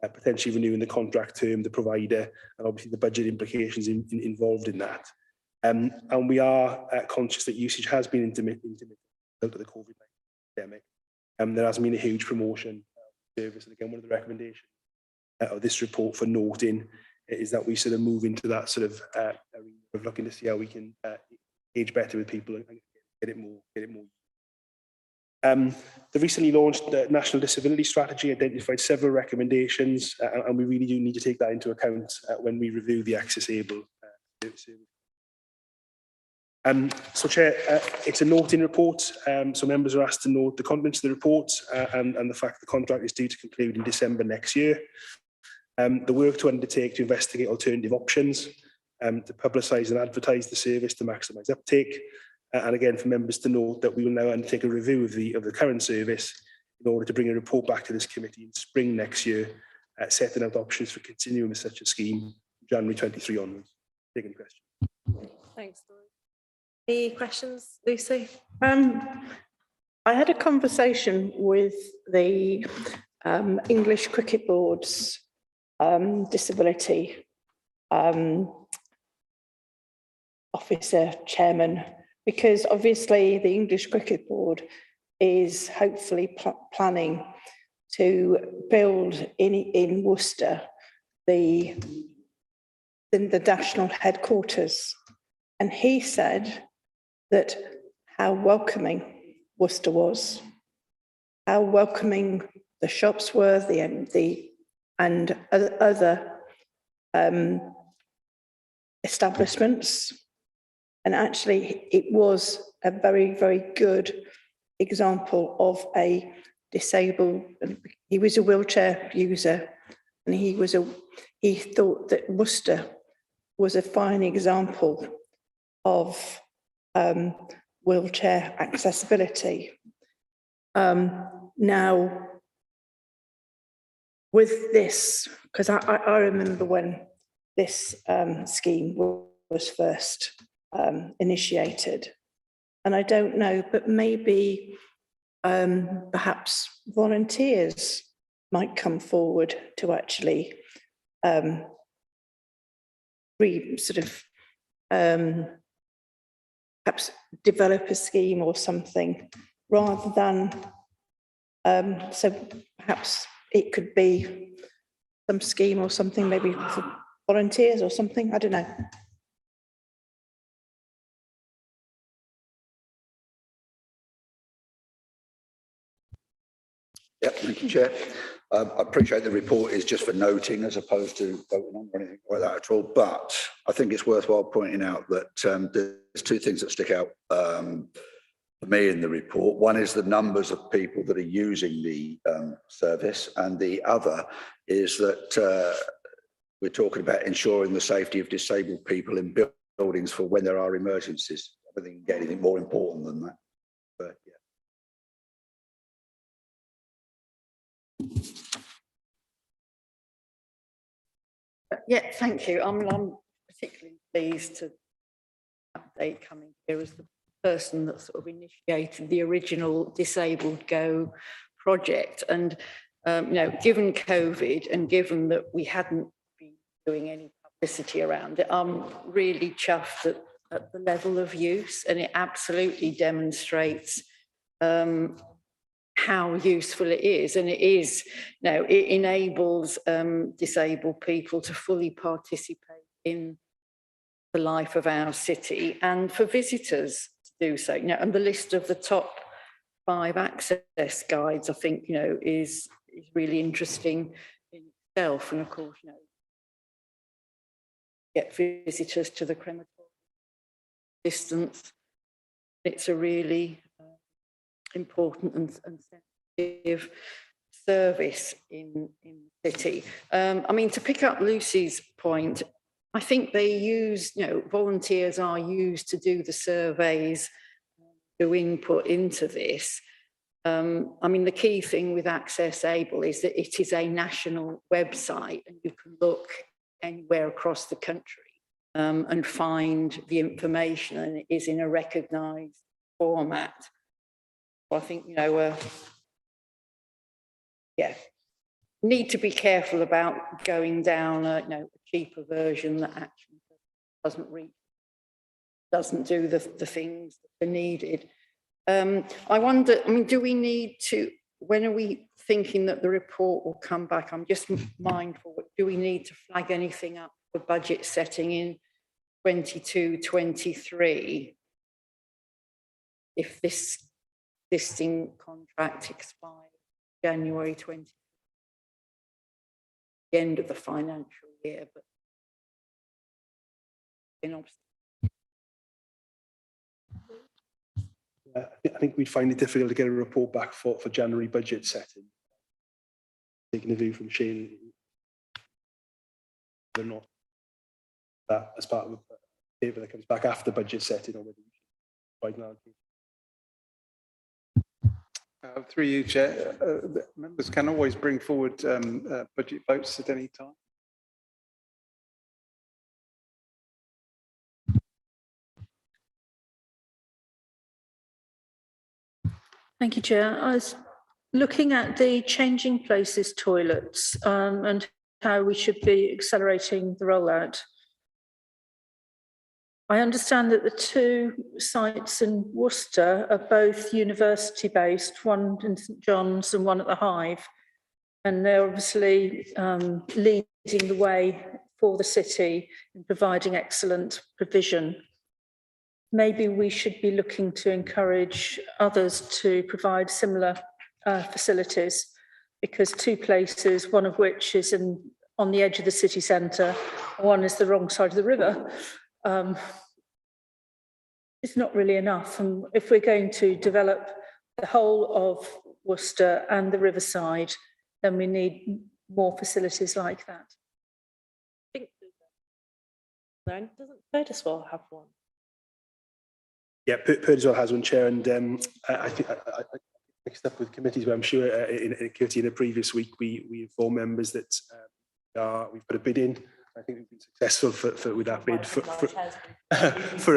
potentially renewing the contract term, the provider, and obviously the budget implications involved in that. And we are conscious that usage has been intermittent out of the COVID-19 pandemic. There has been a huge promotion of the service, and again, one of the recommendations of this report for noting is that we sort of move into that sort of arena of looking to see how we can engage better with people and get it more. The recently launched National Disability Strategy identified several recommendations, and we really do need to take that into account when we review the Access Able service. So, Chair, it's a noting report, so members are asked to note the contents of the report and the fact the contract is due to conclude in December next year. The work to undertake to investigate alternative options, to publicise and advertise the service to maximise uptake, And again, for members to note that we will now undertake a review of the current service in order to bring a report back to this committee in spring next year, setting out options for continuing with such a scheme from January 23 onwards. Take any questions? Thanks, Laurie. Any questions, Lucy? I had a conversation with the English Cricket Board's disability officer chairman, because obviously the English Cricket Board is hopefully planning to build in Worcester the national headquarters. And he said that how welcoming Worcester was, how welcoming the shops were, and other establishments. And actually, it was a very, very good example of a disabled. He was a wheelchair user, and he thought that Worcester was a fine example of wheelchair accessibility. Now, with this, because I remember when this scheme was first initiated, and I don't know, but maybe perhaps volunteers might come forward to actually perhaps develop a scheme or something, rather than, so perhaps it could be some scheme or something, maybe for volunteers or something, I don't know. Yeah, thank you, Chair. I appreciate the report is just for noting as opposed to voting on or anything like that at all, but I think it's worthwhile pointing out that there's two things that stick out for me in the report. One is the numbers of people that are using the service, and the other is that we're talking about ensuring the safety of disabled people in buildings for when there are emergencies. I don't think you can get anything more important than that. But yeah. Yeah, thank you. I'm particularly pleased to update coming here as the person that sort of initiated the original Disabled Go project. And, you know, given COVID and given that we hadn't been doing any publicity around it, I'm really chuffed at the level of use, and it absolutely demonstrates how useful it is. And it is, you know, it enables disabled people to fully participate in the life of our city, and for visitors to do so. You know, and the list of the top 5 access guides, I think, you know, is really interesting in itself. And of course, you know, get visitors to the crematorium distance. It's a really important and sensitive service in the city. I mean, to pick up Lucy's point, I think they use, you know, volunteers are used to do the surveys, do input into this. I mean, the key thing with Access Able is that it is a national website, and you can look anywhere across the country and find the information, and it is in a recognised format. I think, you know, yeah, need to be careful about going down a, you know, a cheaper version that actually doesn't do the things that are needed. I wonder, I mean, do we need to, when are we thinking that the report will come back? I'm just mindful, do we need to flag anything up for budget setting in 22-23 if this existing contract expires January 20, the end of the financial year, but I think we'd find it difficult to get a report back for January budget setting. Taking a view from Shane, they're not that as part of a paper that comes back after budget setting, or whether we provide an allocation. Through you, Chair, members can always bring forward budget votes at any time. Thank you, Chair. I was looking at the changing places toilets and how we should be accelerating the rollout. I understand that the two sites in Worcester are both university-based, one in St John's and one at the Hive, and they're obviously leading the way for the city in providing excellent provision. Maybe we should be looking to encourage others to provide similar facilities, because two places, one of which is on the edge of the city centre, one is the wrong side of the river, it's not really enough. And if we're going to develop the whole of Worcester and the riverside, then we need more facilities like that. I think doesn't Purdeswell have one? Yeah, Purdeswell has one, Chair, and I think I mixed up with committees, but I'm sure in a committee in a previous week we informed members that we've put a bid in. I think we've been successful with that bid for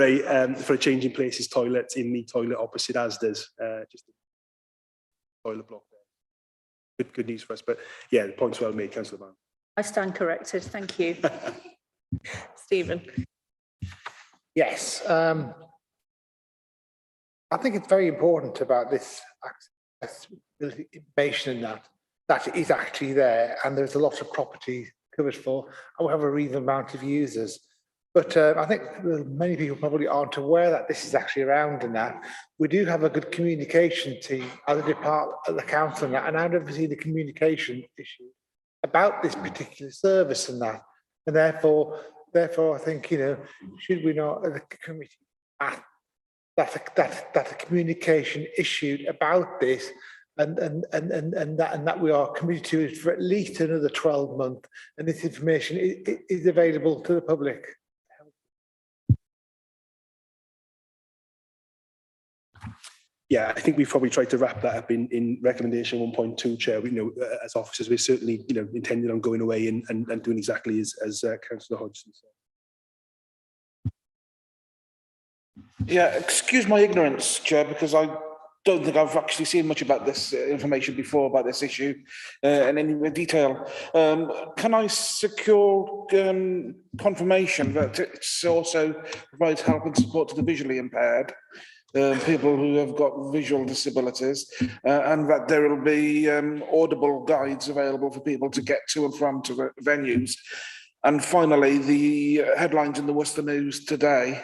a changing places toilet in the toilet opposite Asda's, just a toilet block there. Good news for us, but yeah, the point's well made, Councillor Barnes. I stand corrected. Thank you. Stephen. Yes. I think it's very important about this accessibility information and that it is actually there, and there's a lot of property covered for however reasonable amount of users. But I think many people probably aren't aware that this is actually around and that. We do have a good communication team at the department, at the council and that, and I've never seen the communication issue about this particular service and that. And therefore I think, you know, should we not, as a committee, that a communication issued about this, and that we are committed to it for at least another 12 months, and this information is available to the public. Yeah, I think we've probably tried to wrap that up in recommendation 1.2, Chair. We, you know, as officers, we're certainly, you know, intended on going away and doing exactly as Councillor Hodgson said. Yeah, excuse my ignorance, Chair, because I don't think I've actually seen much about this information before, about this issue in any detail. Can I secure confirmation that it also provides help and support to the visually impaired, people who have got visual disabilities, and that there will be audible guides available for people to get to and from to the venues? And finally, the headlines in the Worcester News today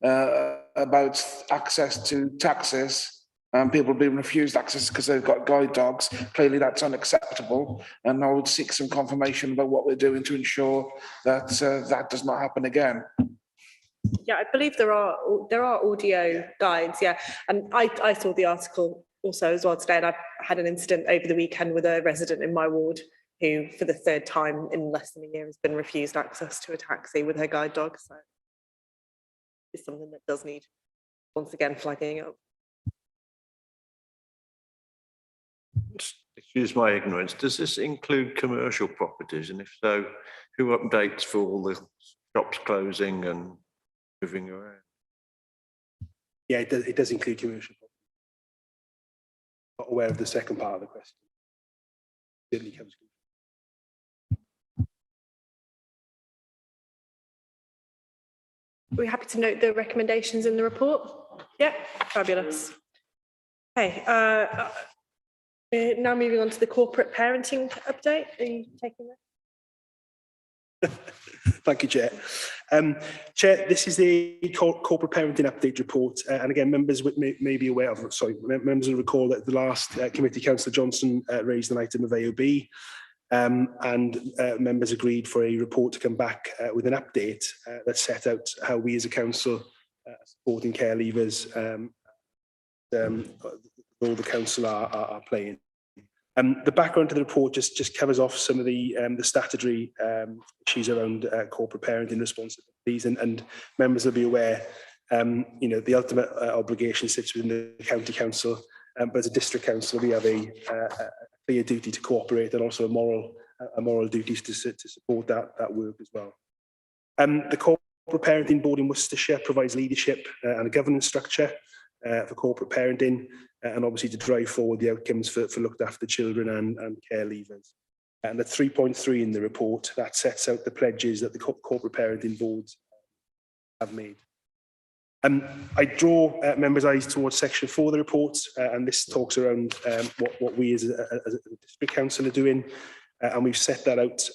about access to taxis and people being refused access because they've got guide dogs. Clearly that's unacceptable, and I would seek some confirmation about what we're doing to ensure that that does not happen again. Yeah, I believe there are audio guides, yeah, and I saw the article also as well today, and I had an incident over the weekend with a resident in my ward who for the third time in less than a year has been refused access to a taxi with her guide dog. So it's something that does need, once again, flagging up. Excuse my ignorance, does this include commercial properties? And if so, who updates for all the shops closing and moving around? Yeah, it does include commercial properties. Not aware of the second part of the question. Certainly comes. Are we happy to note the recommendations in the report? Yeah, fabulous. Okay, we're now moving on to the corporate parenting update. Are you taking that? Thank you, Chair. Chair, this is the corporate parenting update report, and again, members may be aware of. Sorry, members will recall that the last committee, Councillor Johnson raised an item of AOB, and members agreed for a report to come back with an update that set out how we as a council supporting care leavers, all the council are playing. The background to the report just covers off some of the statutory issues around corporate parenting responsibilities, and members will be aware You know, the ultimate obligation sits within the county council, but as a district council, we have a clear duty to cooperate and also a moral duty to support that work as well. The Corporate Parenting Board in Worcestershire provides leadership and a governance structure for corporate parenting, and obviously to drive forward the outcomes for looked after children and care leavers. And at 3.3 in the report, that sets out the pledges that the corporate parenting boards have made. I draw members' eyes towards section 4 of the report, and this talks around what we as a district council are doing, and we've set that out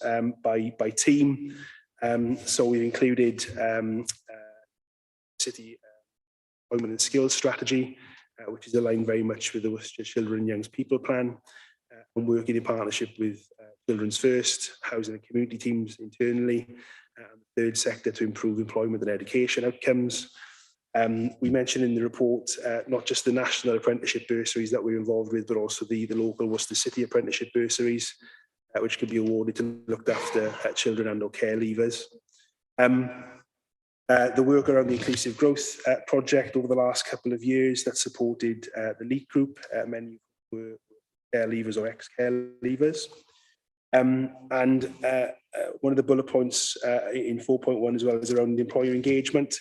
by team. So we've included city employment and skills strategy, which is aligned very much with the Worcestershire Children and Young People Plan, and working in partnership with Children's First, housing and community teams internally, and the third sector to improve employment and education outcomes. We mentioned in the report not just the national apprenticeship bursaries that we're involved with, but also the local Worcester City apprenticeship bursaries, which can be awarded to look after children and or care leavers. The work around the Inclusive Growth project over the last couple of years that supported the LEAP group, many were care leavers or ex-care leavers. And one of the bullet points in 4.1 as well is around employer engagement.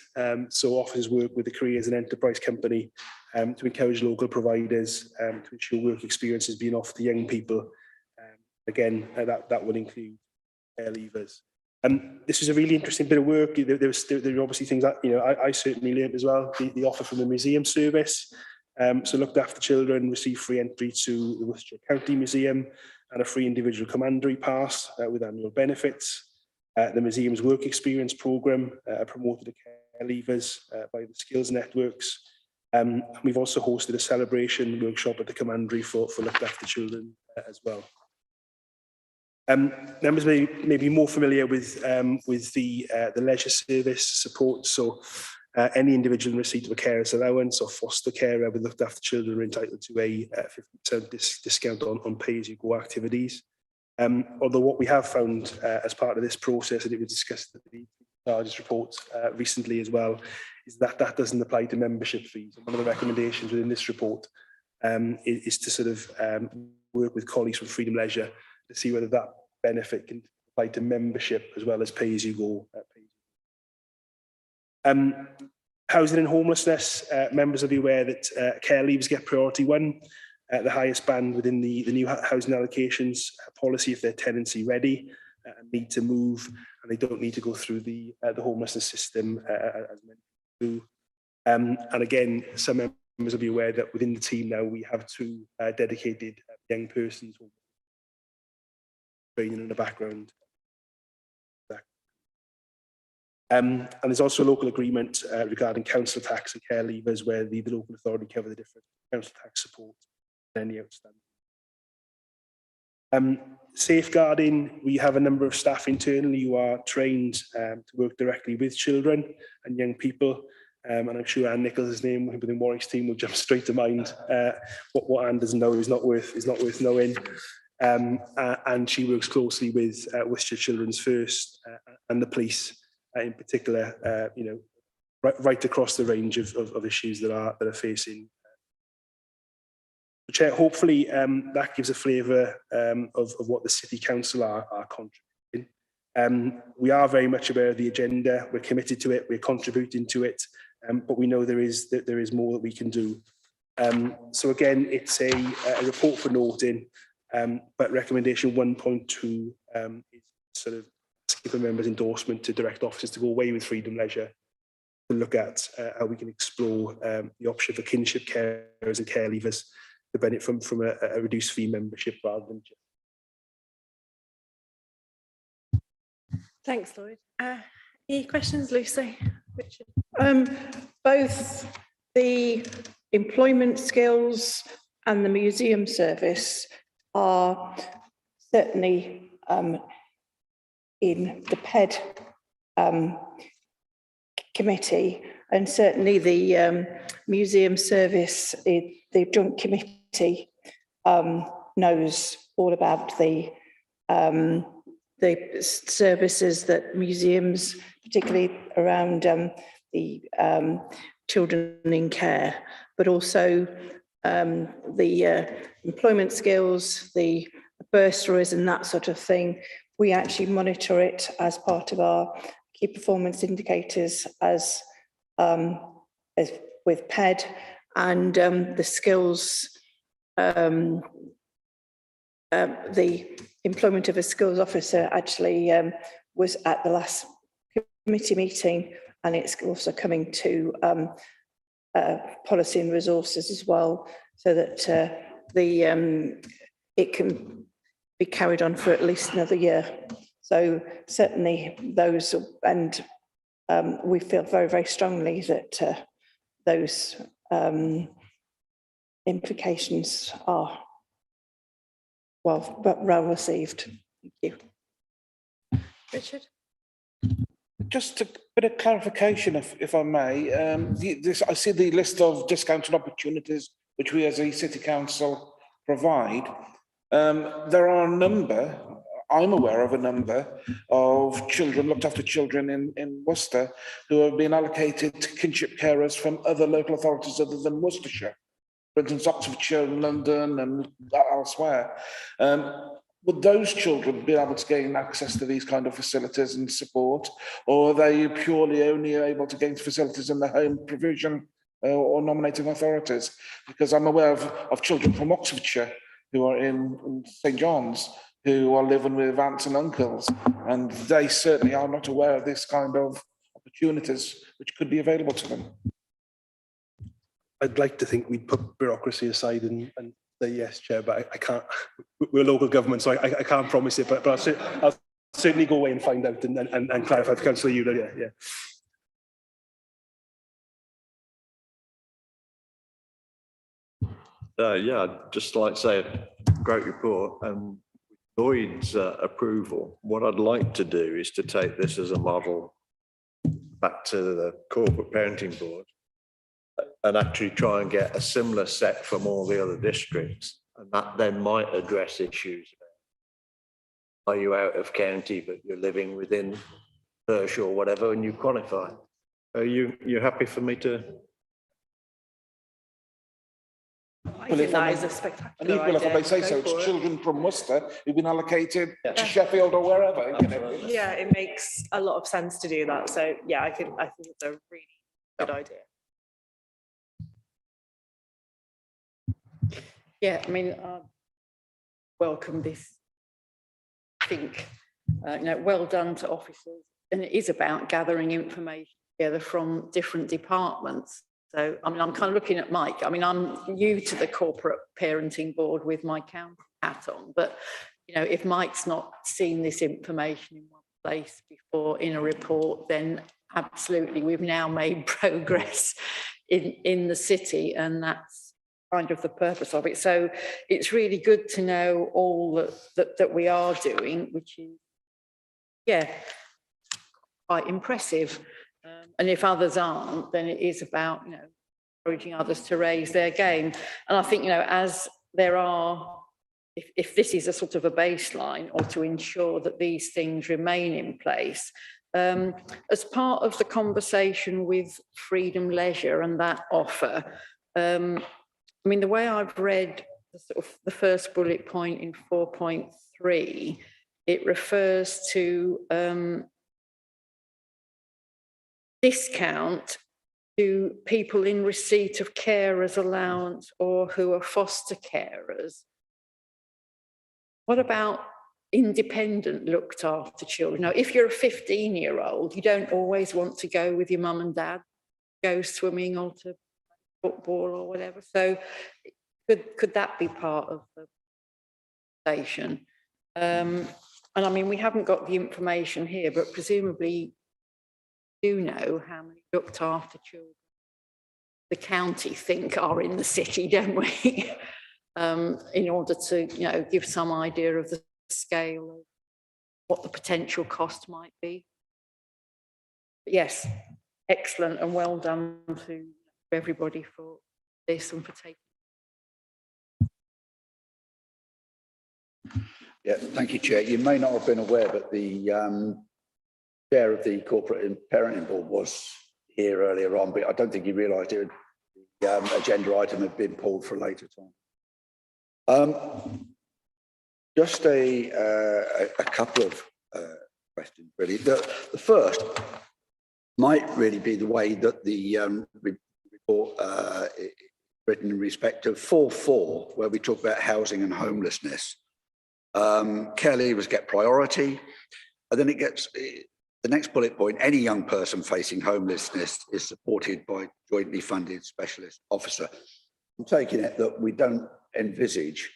So officers work with the Careers and Enterprise Company to encourage local providers to ensure work experiences being offered to young people. Again, that would include care leavers. This was a really interesting bit of work. There were obviously things that I certainly learned as well. The offer from the museum service. So looked after children receive free entry to the Worcestershire County Museum and a free individual commandery pass with annual benefits. The museum's work experience programme promoted to care leavers by the skills networks. We've also hosted a celebration workshop at the commandery for looked after children as well. Members may be more familiar with the leisure service support. So any individual in receipt of a carer's allowance or foster carer with looked after children are entitled to a 50% discount on pay-as-you-go activities. Although what we have found as part of this process, and it was discussed at the charges report recently as well, is that that doesn't apply to membership fees. And one of the recommendations within this report is to sort of work with colleagues from Freedom Leisure to see whether that benefit can apply to membership as well as pay-as-you-go. Housing and homelessness, members will be aware that care leavers get priority 1, the highest band within the new housing allocations policy if they're tenancy ready and need to move, and they don't need to go through the homelessness system as many do. And again, some members will be aware that within the team now we have 2 dedicated young persons training in the background. And there's also a local agreement regarding council tax and care leavers where the local authority cover the different council tax support and any outstanding. Safeguarding, we have a number of staff internally who are trained to work directly with children and young people. And I'm sure Anne Nichols' name within Warwick's team will jump straight to mind. What Anne doesn't know is not worth knowing. And she works closely with Worcestershire Children's First and the police in particular, right across the range of issues that are facing. Chair, hopefully that gives a flavour of what the City Council are contributing. We are very much aware of the agenda. We're committed to it. We're contributing to it, but we know there is more that we can do. So again, it's a report for noting, but recommendation 1.2 is sort of asking for members' endorsement to direct officers to go away with Freedom Leisure to look at how we can explore the option for kinship carers and care leavers to benefit from a reduced fee membership rather than just. Thanks, Lloyd. Any questions, Lucy? Richard? Both the employment skills and the museum service are certainly in the PED committee, and certainly the museum service, the joint committee knows all about the services that museums, particularly around children in care, but also the employment skills, the bursaries and that sort of thing. We actually monitor it as part of our key performance indicators as with PED, and the skills, the employment of a skills officer actually was at the last committee meeting, and it's also coming to policy and resources as well, so that it can be carried on for at least another year. So certainly those, and we feel very, very strongly that those implications are well received. Thank you. Richard? Just a bit of clarification, if I may. I see the list of discounted opportunities which we as a City Council provide. There are a number, I'm aware of a number of children, looked after children in Worcester, who have been allocated to kinship carers from other local authorities other than Worcestershire. For instance, Oxfordshire, London and elsewhere. Would those children be able to gain access to these kind of facilities and support, or are they purely only able to gain facilities in the home provision or nominating authorities? Because I'm aware of children from Oxfordshire who are in St John's, who are living with aunts and uncles, and they certainly are not aware of this kind of opportunities which could be available to them. I'd like to think we'd put bureaucracy aside and say yes, Chair, but I can't. We're a local government, so I can't promise it, but I'll certainly go away and find out and clarify for Councillor Euler. Yeah. Yeah, I'd just like to say a great report, and Lloyd's approval. What I'd like to do is to take this as a model back to the corporate parenting board and actually try and get a similar set from all the other districts, and that then might address issues. Are you out of county but you're living within Perth or whatever and you qualify? Are you happy for me to? I think that is a spectacular idea. If I may say so, it's children from Worcester who've been allocated to Sheffield or wherever. You know. Yeah, it makes a lot of sense to do that. So yeah, I think it's a really good idea. Yeah, I mean, welcome this. I think, well done to officers, and it is about gathering information together from different departments. So, I mean, I'm kind of looking at Mike. I mean, I'm new to the corporate parenting board with my county hat on, but, if Mike's not seen this information in one place before in a report, then absolutely, we've now made progress in the city, and that's kind of the purpose of it. So it's really good to know all that we are doing, which is, yeah, quite impressive. And if others aren't, then it is about, encouraging others to raise their game. And I think, as there are, if this is a sort of a baseline, or to ensure that these things remain in place, as part of the conversation with Freedom Leisure and that offer, I mean, the way I've read the first bullet point in 4.3, it refers to discount to people in receipt of carers allowance or who are foster carers. What about independent looked after children? Now, if you're a 15-year-old, you don't always want to go with your mum and dad, go swimming or to football or whatever. So could that be part of the station? And I mean, we haven't got the information here, but presumably do know how many looked after children the county think are in the city, don't we? In order to, give some idea of the scale of what the potential cost might be. But yes, excellent and well done to everybody for this and for taking. Yeah, thank you, Chair. You may not have been aware, but the chair of the Corporate Parenting Board was here earlier on, but I don't think he realised it. The agenda item had been pulled for a later time. Just a couple of questions, really. The first might really be the way that the report is written in respect of 4.4, where we talk about housing and homelessness. Care leavers get priority, and then it gets the next bullet point: any young person facing homelessness is supported by jointly funded specialist officer. I'm taking it that we don't envisage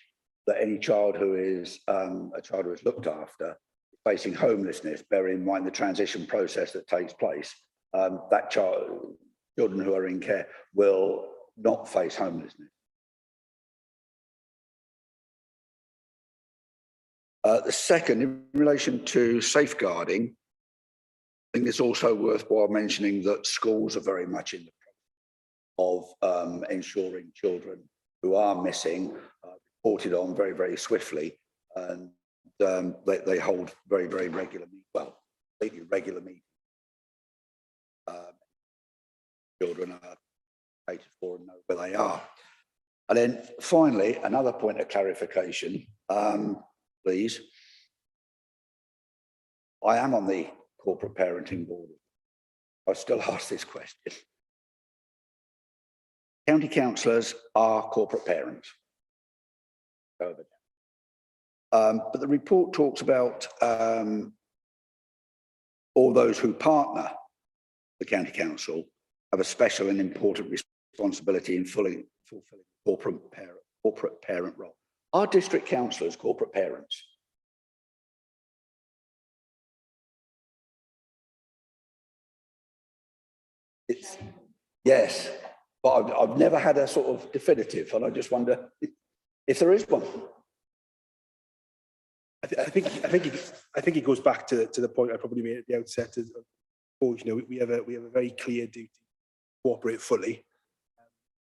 that any child who is a child who is looked after facing homelessness, bearing in mind the transition process that takes place, that children who are in care will not face homelessness. The second, in relation to safeguarding, I think it's also worthwhile mentioning that schools are very much in the process of ensuring children who are missing reported on very, very swiftly, and they hold very, very regular meetings. Well, completely regular meetings. Children are catered for and know where they are. And then finally, another point of clarification, please. I am on the corporate parenting board. I still ask this question. County councillors are corporate parents. But the report talks about all those who partner the county council have a special and important responsibility in fulfilling corporate parent role. Are district councillors corporate parents? Yes, but I've never had a sort of definitive, and I just wonder if there is one. I think it goes back to the point I probably made at the outset. We have a very clear duty to cooperate fully.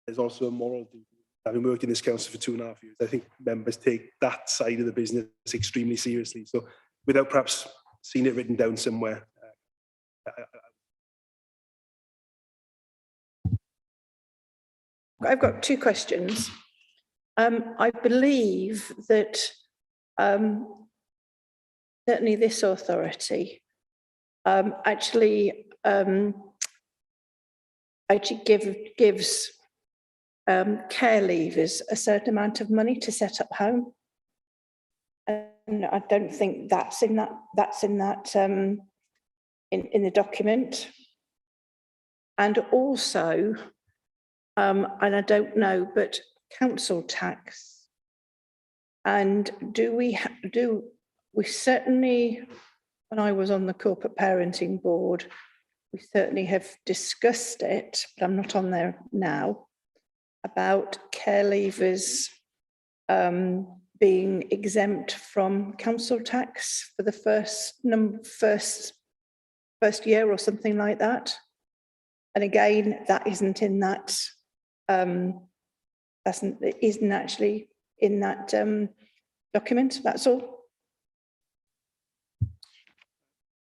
There's also a moral duty. Having worked in this council for 2.5 years, I think members take that side of the business extremely seriously. So, without perhaps seeing it written down somewhere. I've got two questions. I believe that certainly this authority actually gives care leavers a certain amount of money to set up home, and I don't think that's in the document. And also, and I don't know, but council tax. And do we certainly, when I was on the corporate parenting board, we certainly have discussed it, but I'm not on there now, about care leavers being exempt from council tax for the first year or something like that. And again, that isn't in that, isn't actually in that document, that's all.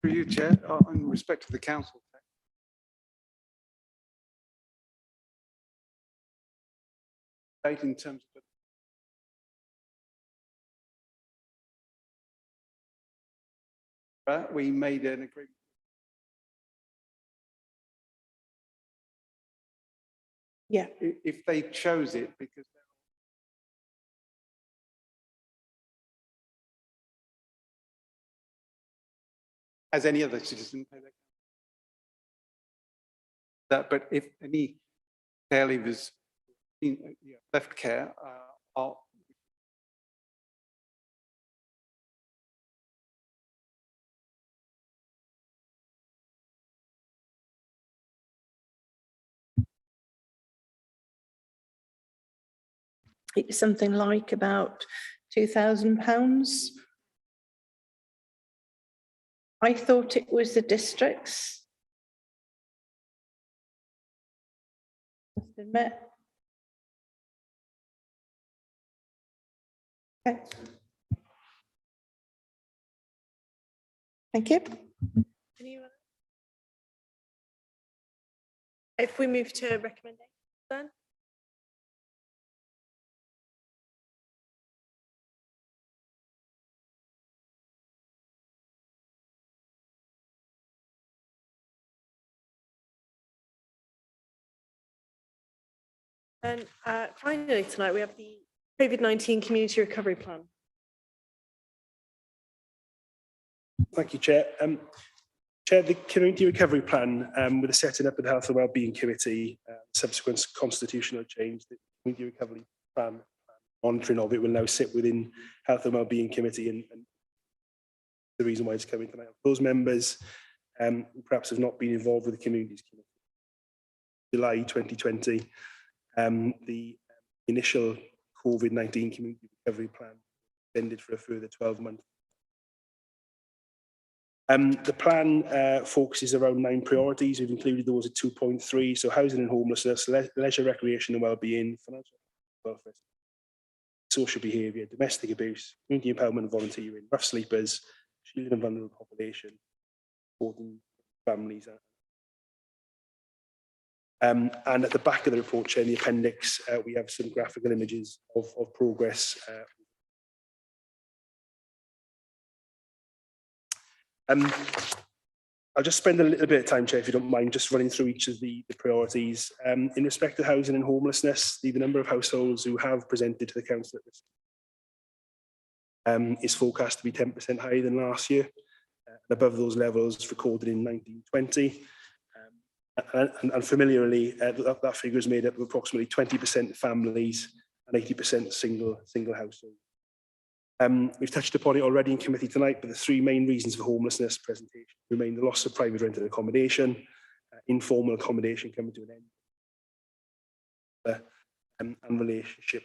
For you, Chair, in respect to the council tax, in terms of we made an agreement. Yeah. If they chose it, because as any other citizen pay that, but if any care leavers left care are It's something like about £2,000. I thought it was the districts. Must admit. Okay. Thank you. If we move to recommendations then. And finally tonight we have the COVID-19 Community Recovery Plan. Thank you, Chair. Chair, the Community Recovery Plan, with the setting up of the Health and Wellbeing Committee, subsequent constitutional change, the Community Recovery Plan monitoring of it will now sit within Health and Wellbeing Committee, and the reason why it's coming tonight. Those members who perhaps have not been involved with the Communities Committee. July 2020, the initial COVID-19 Community Recovery Plan extended for a further 12 months. The plan focuses around 9 priorities. We've included those at 2.3, so housing and homelessness, leisure, recreation and wellbeing, financial welfare, social behaviour, domestic abuse, community empowerment and volunteering, rough sleepers, shielding and vulnerable population, supporting families. And at the back of the report, Chair, in the appendix, we have some graphical images of progress. I'll just spend a little bit of time, Chair, if you don't mind, just running through each of the priorities. In respect to housing and homelessness, the number of households who have presented to the Council at risk is forecast to be 10% higher than last year, and above those levels recorded in 1920. And familiarly, that figure is made up of approximately 20% families and 80% single households. We've touched upon it already in committee tonight, but the 3 main reasons for homelessness presentation remain the loss of private rented accommodation, informal accommodation coming to an end, and relationship.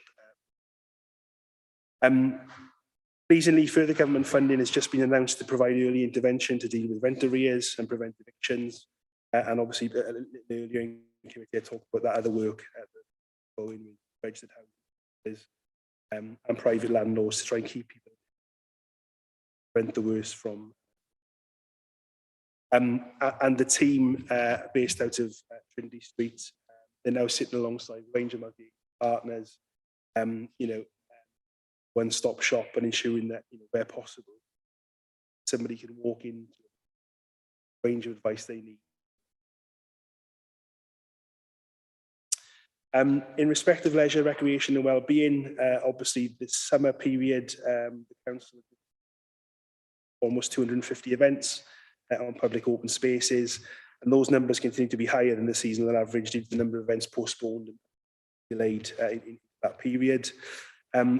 Pleasingly, further government funding has just been announced to provide early intervention to deal with rent arrears and prevent evictions. And obviously, a little earlier in committee, I talked about that other work going with registered houses and private landlords to try and keep people prevent the worst from. And the team based out of Trinity Street, they're now sitting alongside a range of partners, one-stop shop, and ensuring that where possible, somebody can walk into a range of advice they need. In respect of leisure, recreation and wellbeing, obviously this summer period, the council almost 250 events on public open spaces, and those numbers continue to be higher than the seasonal average due to the number of events postponed and delayed in that period.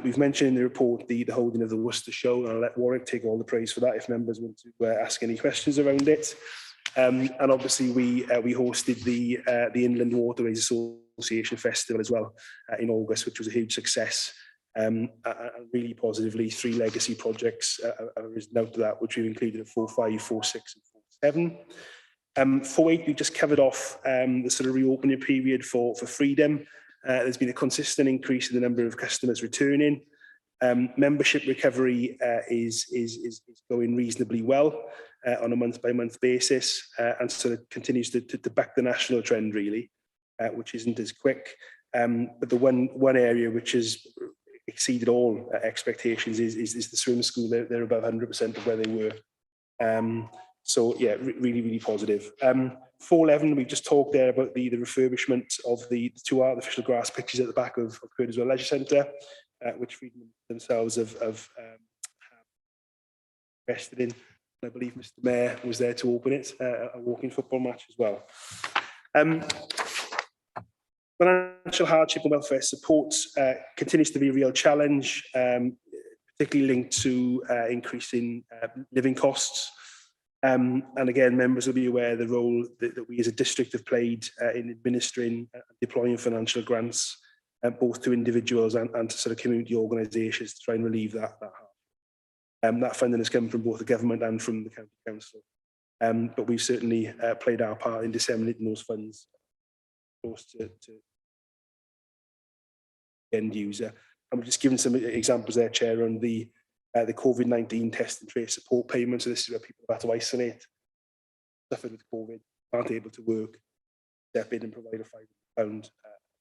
We've mentioned in the report the holding of the Worcester show, and I'll let Warwick take all the praise for that if members want to ask any questions around it. And obviously we hosted the Inland Waterways Association Festival as well in August, which was a huge success. And really positively, 3 legacy projects have risen out of that, which we've included at 4.5, 4.6 and 4.7. 4.8, we've just covered off the sort of reopening period for Freedom. There's been a consistent increase in the number of customers returning. Membership recovery is going reasonably well on a month-by-month basis, and sort of continues to back the national trend really, which isn't as quick. But the one area which has exceeded all expectations is the swim school. They're above 100% of where they were. So yeah, really positive. 4.11, we've just talked there about the refurbishment of the 2 artificial grass pitches at the back of Curtiswell Leisure Centre, which Freedom themselves have invested in. I believe Mr. Mayor was there to open it, a walking football match as well. Financial hardship and welfare support continues to be a real challenge, particularly linked to increasing living costs. And again, members will be aware of the role that we as a district have played in administering and deploying financial grants, both to individuals and to sort of community organisations to try and relieve that harm. That funding has come from both the government and from the county council. But we've certainly played our part in disseminating those funds close to the end user. And we've just given some examples there, Chair, on the COVID-19 test and trace support payments. So this is where people have had to isolate, suffered with COVID, aren't able to work. step in and provide a £500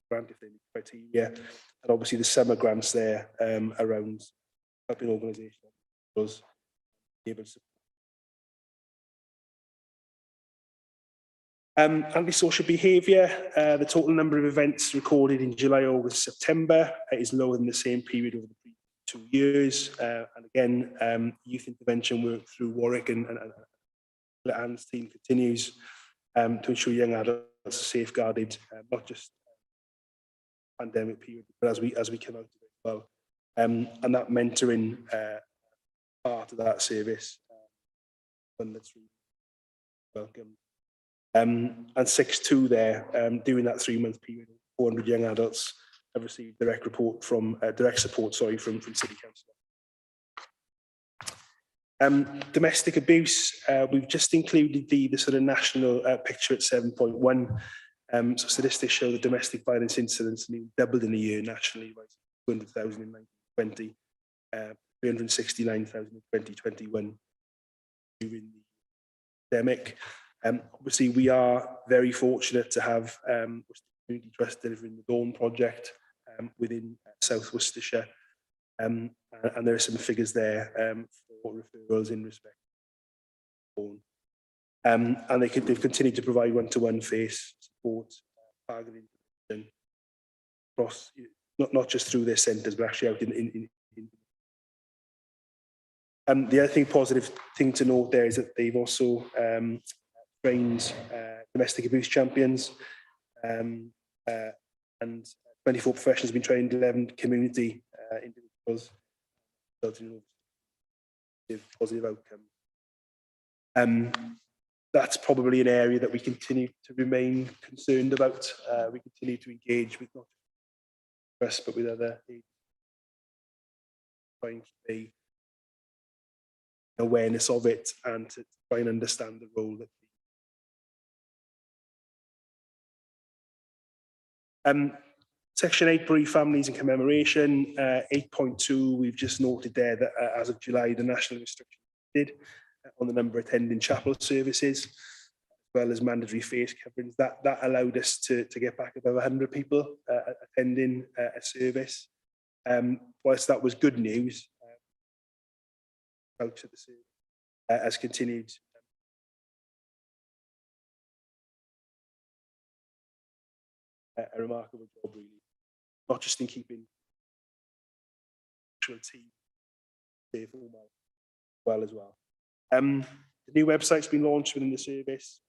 grant if they meet criteria. And obviously the summer grants there around helping organisations be able to support. Antisocial behaviour, the total number of events recorded in July, August, September is lower than the same period over the previous 2 years. And again, youth intervention work through Warwick and Anne's team continues to ensure young adults are safeguarded, not just pandemic period, but as we come out of it as well. And that mentoring part of that service, one that's really welcome. And 6.2 there, during that 3-month period, 400 young adults have received direct support from City Council. Domestic abuse, we've just included the sort of national picture at 7.1. So statistics show that domestic violence incidents doubled in a year nationally, by 200,000 in 1920, 369,000 in 2021 during the pandemic. Obviously, we are very fortunate to have Community Trust delivering the Dawn project within South Worcestershire, and there are some figures there for referrals in respect to Dawn. And they've continued to provide one-to-one face support, targeted intervention across, not just through their centres, but actually out in. The other positive thing to note there is that they've also trained domestic abuse champions, and 24 professionals have been trained, 11 community individuals, resulting in positive outcomes. That's probably an area that we continue to remain concerned about. We continue to engage with not just us, but with other agencies, trying to be awareness of it and to try and understand the role that Section 8, bereaved families and commemoration, 8.2, we've just noted there that as of July, the national restriction did on the number attending chapel services, as well as mandatory face coverings. That allowed us to get back above 100 people attending a service. Whilst that was good news, out of the service has continued a remarkable job, really, not just in keeping the actual team safe as well. The new website's been launched within the service.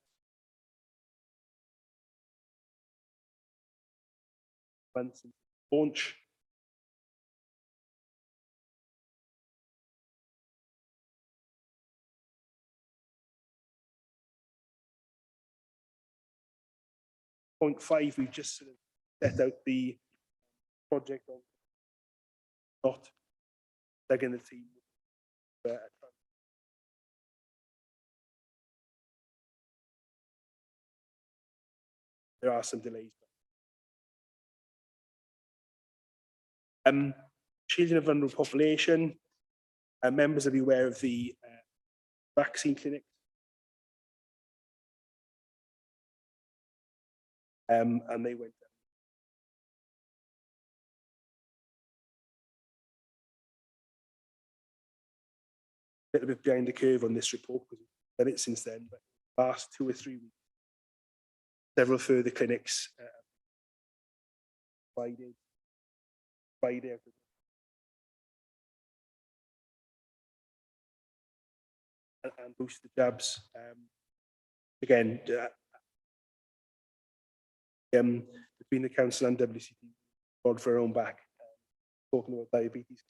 Months since launch. Point 5, we've just sort of set out the project of not taking the team. There are some delays. Children of vulnerable population, members will be aware of the vaccine clinic. And they went a little bit behind the curve on this report because we've done it since then, but the last 2 or 3 weeks, several further clinics Friday and booster jabs. Again, between the council and WCT, God for our own back, talking about diabetes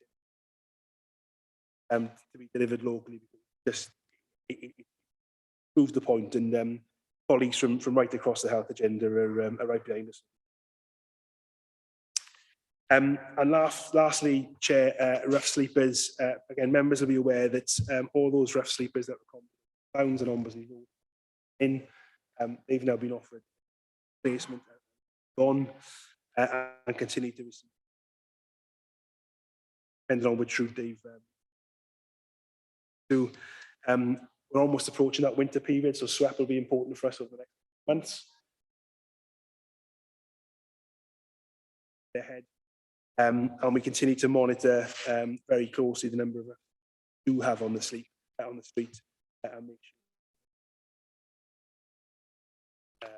to be delivered locally, because it proves the point, and colleagues from right across the health agenda are right behind us. And lastly, Chair, rough sleepers, again, members will be aware that all those rough sleepers that were bounds and ombudsman in, they've now been offered placement on and continue to receive, depending on which route they've do. We're almost approaching that winter period, so SWAP will be important for us over the next months. their head. And we continue to monitor very closely the number of who do have on the street and make sure.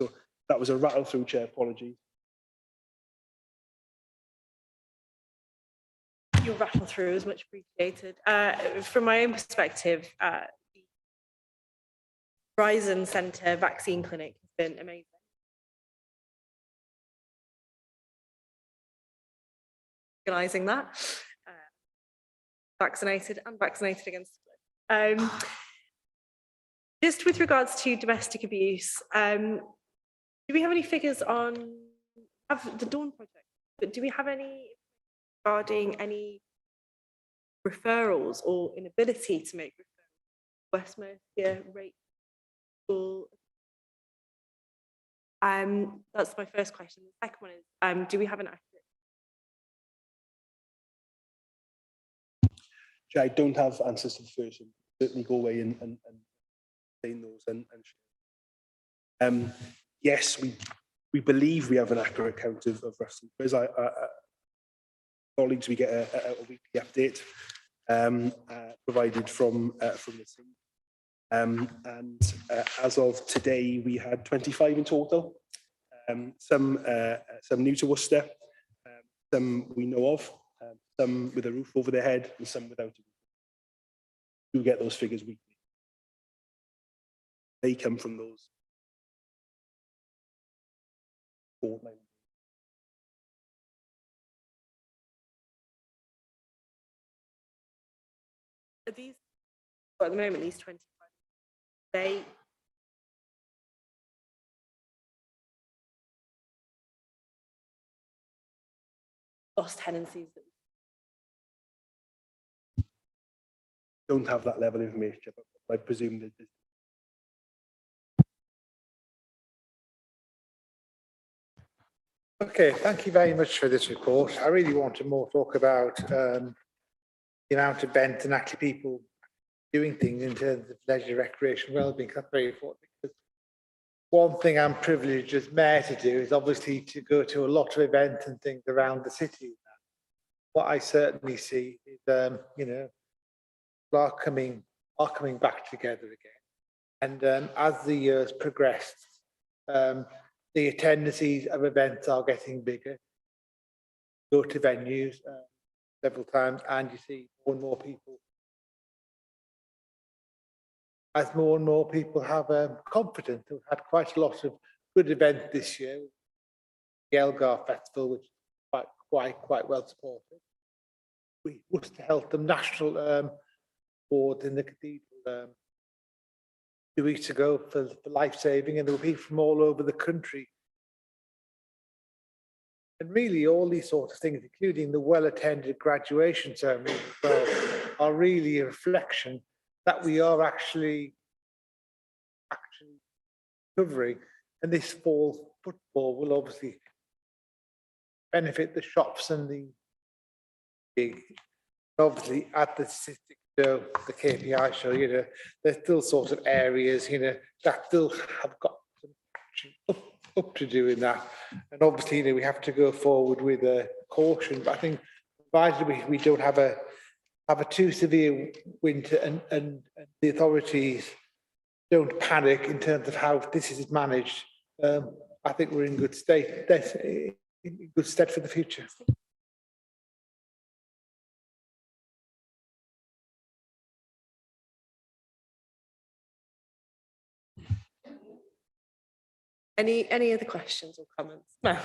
So that was a rattle through, Chair. Apologies. Your rattle through is much appreciated. From my own perspective, the Horizon Centre vaccine clinic has been amazing. Organising that, vaccinated and vaccinated against flu. Just with regards to domestic abuse, do we have any figures on the Dawn Project? But do we have any regarding any referrals or inability to make referrals? West Mercia, rate school. That's my first question. The second one is, do we have an accurate? I don't have answers to the first one. Certainly go away and explain those and yes, we believe we have an accurate count of Russell. As I colleagues, we get a weekly update provided from the team. And as of today, we had 25 in total. Some new to Worcester, some we know of, some with a roof over their head, and some without a roof. You get those figures weekly. They come from those. Are these, well, at the moment, these 25, they lost tenancies that don't have that level of information, but I presume that there's. Okay, thank you very much for this report. I really want to more talk about the amount of bent and actually people doing things in terms of leisure, recreation, wellbeing. That's very important, because one thing I'm privileged as mayor to do is obviously to go to a lot of events and things around the city. What I certainly see is, you know, are coming back together again. And as the years progressed, the attendances of events are getting bigger. Go to venues several times, and you see more and more people. As more and more people have confidence, we've had quite a lot of good events this year. The Elgar Festival, which is quite well supported. We Worcester held the national board in the cathedral 2 weeks ago for life-saving, and there were people from all over the country. And really all these sorts of things, including the well-attended graduation ceremony as well, are really a reflection that we are actually covering. And this fall football will obviously benefit the shops and the obviously at the statistics show, the KPI show, you know, there's still sort of areas, you know, that still have got some up to do in that. And obviously, you know, we have to go forward with caution. But I think provided we don't have a too severe winter and the authorities don't panic in terms of how this is managed, I think we're in good state. That's in good stead for the future. any other questions or comments? No.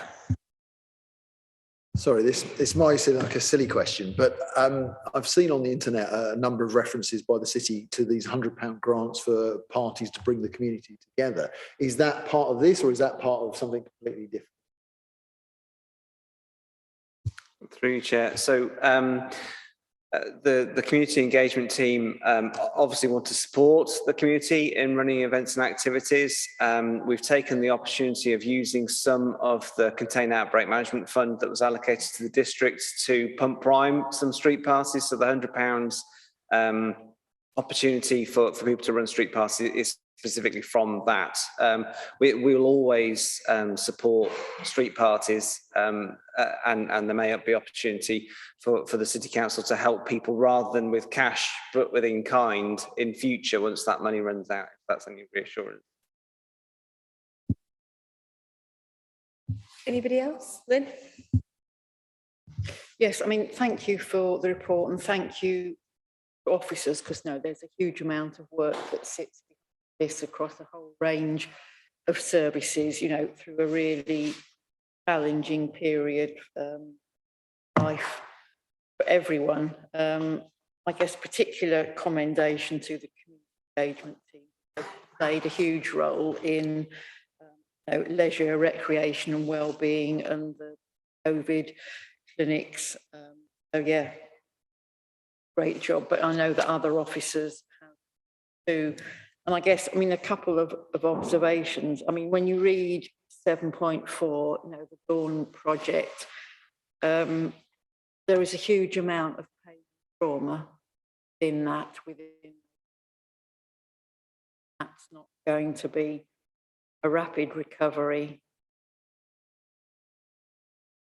Sorry, this might seem like a silly question, but I've seen on the internet a number of references by the city to these £100 grants for parties to bring the community together. Is that part of this, or is that part of something completely different? Through you, Chair. So the community engagement team obviously want to support the community in running events and activities. We've taken the opportunity of using some of the Contained Outbreak Management Fund that was allocated to the district to pump prime some street passes. So the £100 opportunity for people to run street passes is specifically from that. We will always support street parties, and there may be opportunity for the City Council to help people rather than with cash, but with in kind in future once that money runs out, if that's any reassurance. Anybody else? Lynn? Yes, I mean, thank you for the report and thank you to officers, because no, there's a huge amount of work that sits behind this across a whole range of services, you know, through a really challenging period, life for everyone. I guess particular commendation to the community engagement team. They've played a huge role in you know, leisure, recreation and wellbeing and the COVID clinics. So yeah, great job. But I know that other officers have too. And I guess, I mean, a couple of observations. I mean, when you read 7.4, you know, the Dawn project, there is a huge amount of pain and trauma in that within. That's not going to be a rapid recovery.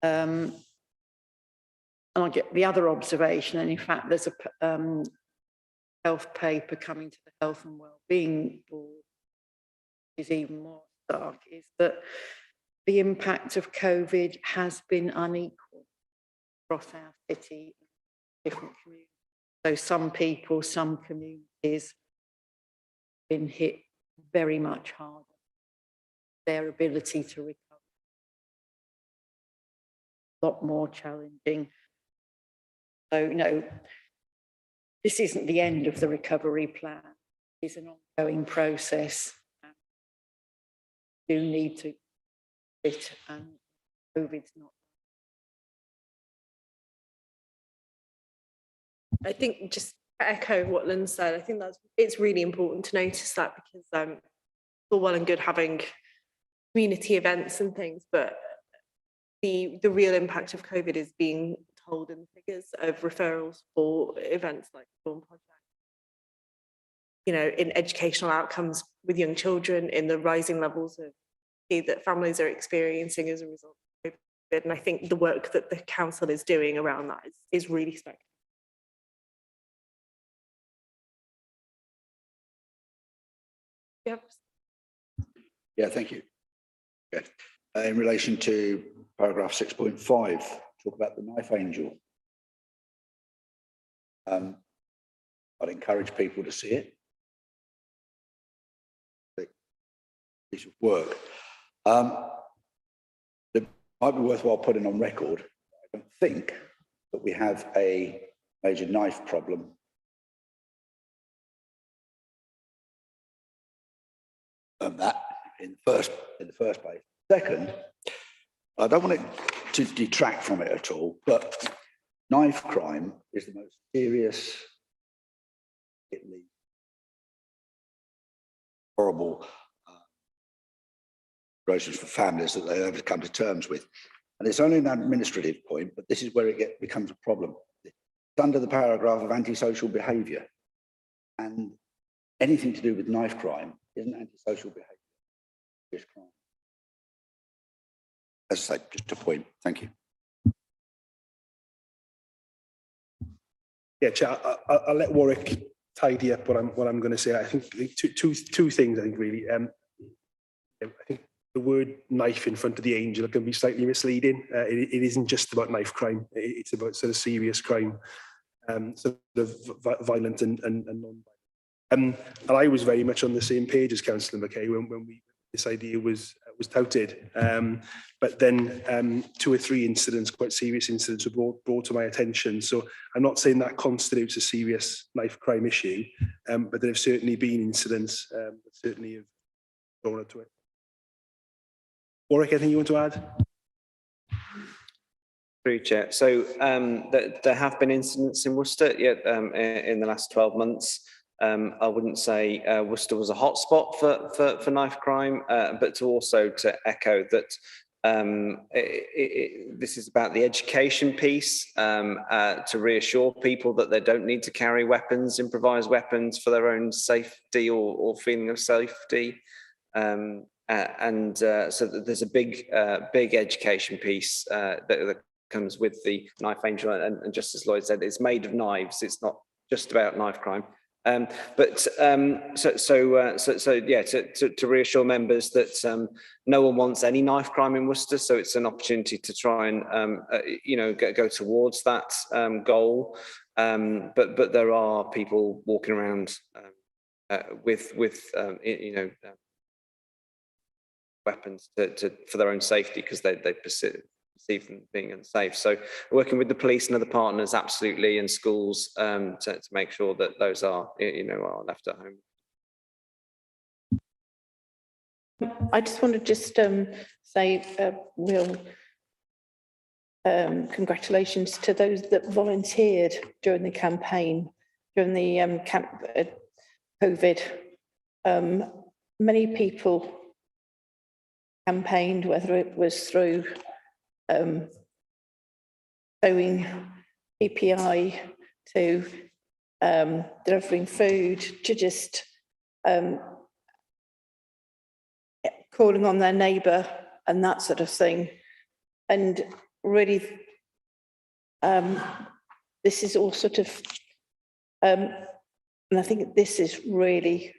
And I get the other observation, and in fact, there's a health paper coming to the Health and Wellbeing Board, which is even more stark, is that the impact of COVID has been unequal across our city, different communities. So some people, some communities have been hit very much harder. Their ability to recover a lot more challenging. So, you know, this isn't the end of the recovery plan. It's an ongoing process. You need to fit, and COVID's not. I think just echo what Lynn said. I think it's really important to notice that, because it's all well and good having community events and things, but the real impact of COVID is being told in the figures of referrals for events like the Dawn Project. You know, in educational outcomes with young children, in the rising levels of that families are experiencing as a result of COVID. And I think the work that the council is doing around that is really spectacular. Yep. Yeah, thank you. Okay. In relation to paragraph 6.5, talk about the knife angel. I'd encourage people to see it. Piece of work. It might be worthwhile putting on record. I don't think that we have a major knife problem that in the first place. Second, I don't want it to detract from it at all, but knife crime is the most serious, horrible situations for families that they ever come to terms with. And it's only an administrative point, but this is where it becomes a problem. It's under the paragraph of antisocial behaviour, and anything to do with knife crime isn't antisocial behaviour. It's crime. As I say, just a point. Thank you. Yeah, Chair, I'll let Warwick tidy up what I'm going to say. I think two things. I think really. I think the word knife in front of the angel can be slightly misleading. It isn't just about knife crime. It's about sort of serious crime, sort of violent and non-violent. And I was very much on the same page as Councillor McKay when this idea was touted. But then 2 or 3 incidents, quite serious incidents, were brought to my attention. So I'm not saying that constitutes a serious knife crime issue, but there have certainly been incidents that certainly have drawn to it. Warwick, anything you want to add? Through Chair. So there have been incidents in Worcester in the last 12 months. I wouldn't say Worcester was a hotspot for knife crime, but to echo that This is about the education piece, to reassure people that they don't need to carry weapons, improvised weapons, for their own safety or feeling of safety. So there's a big education piece that comes with the Knife Angel, and just as Lloyd said, it's made of knives. It's not just about knife crime. To reassure members that no one wants any knife crime in Worcester, so it's an opportunity to try and go towards that goal. But there are people walking around with weapons for their own safety because they perceive them being unsafe. So working with the police and other partners, absolutely, and schools to make sure that those are left at home. I just want to say real congratulations to those that volunteered during the campaign, during the COVID. Many people campaigned, whether it was through sewing PPI to delivering food to just calling on their neighbour and that sort of thing. And really, this is all sort of, and I think this is really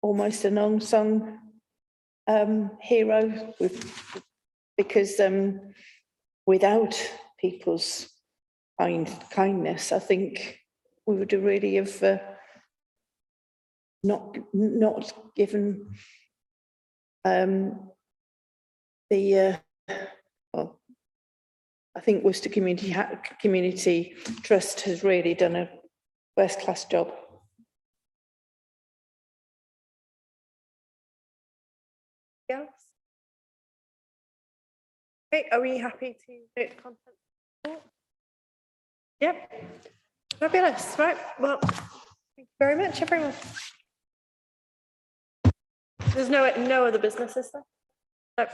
almost an unsung hero, because without people's kindness, I think we would have really have not given I think Worcester Community Trust has really done a first-class job. Else? Okay, are we happy to note the content? Yep. Fabulous. Right. Well, thank you very much, everyone. There's no other business, is there? No.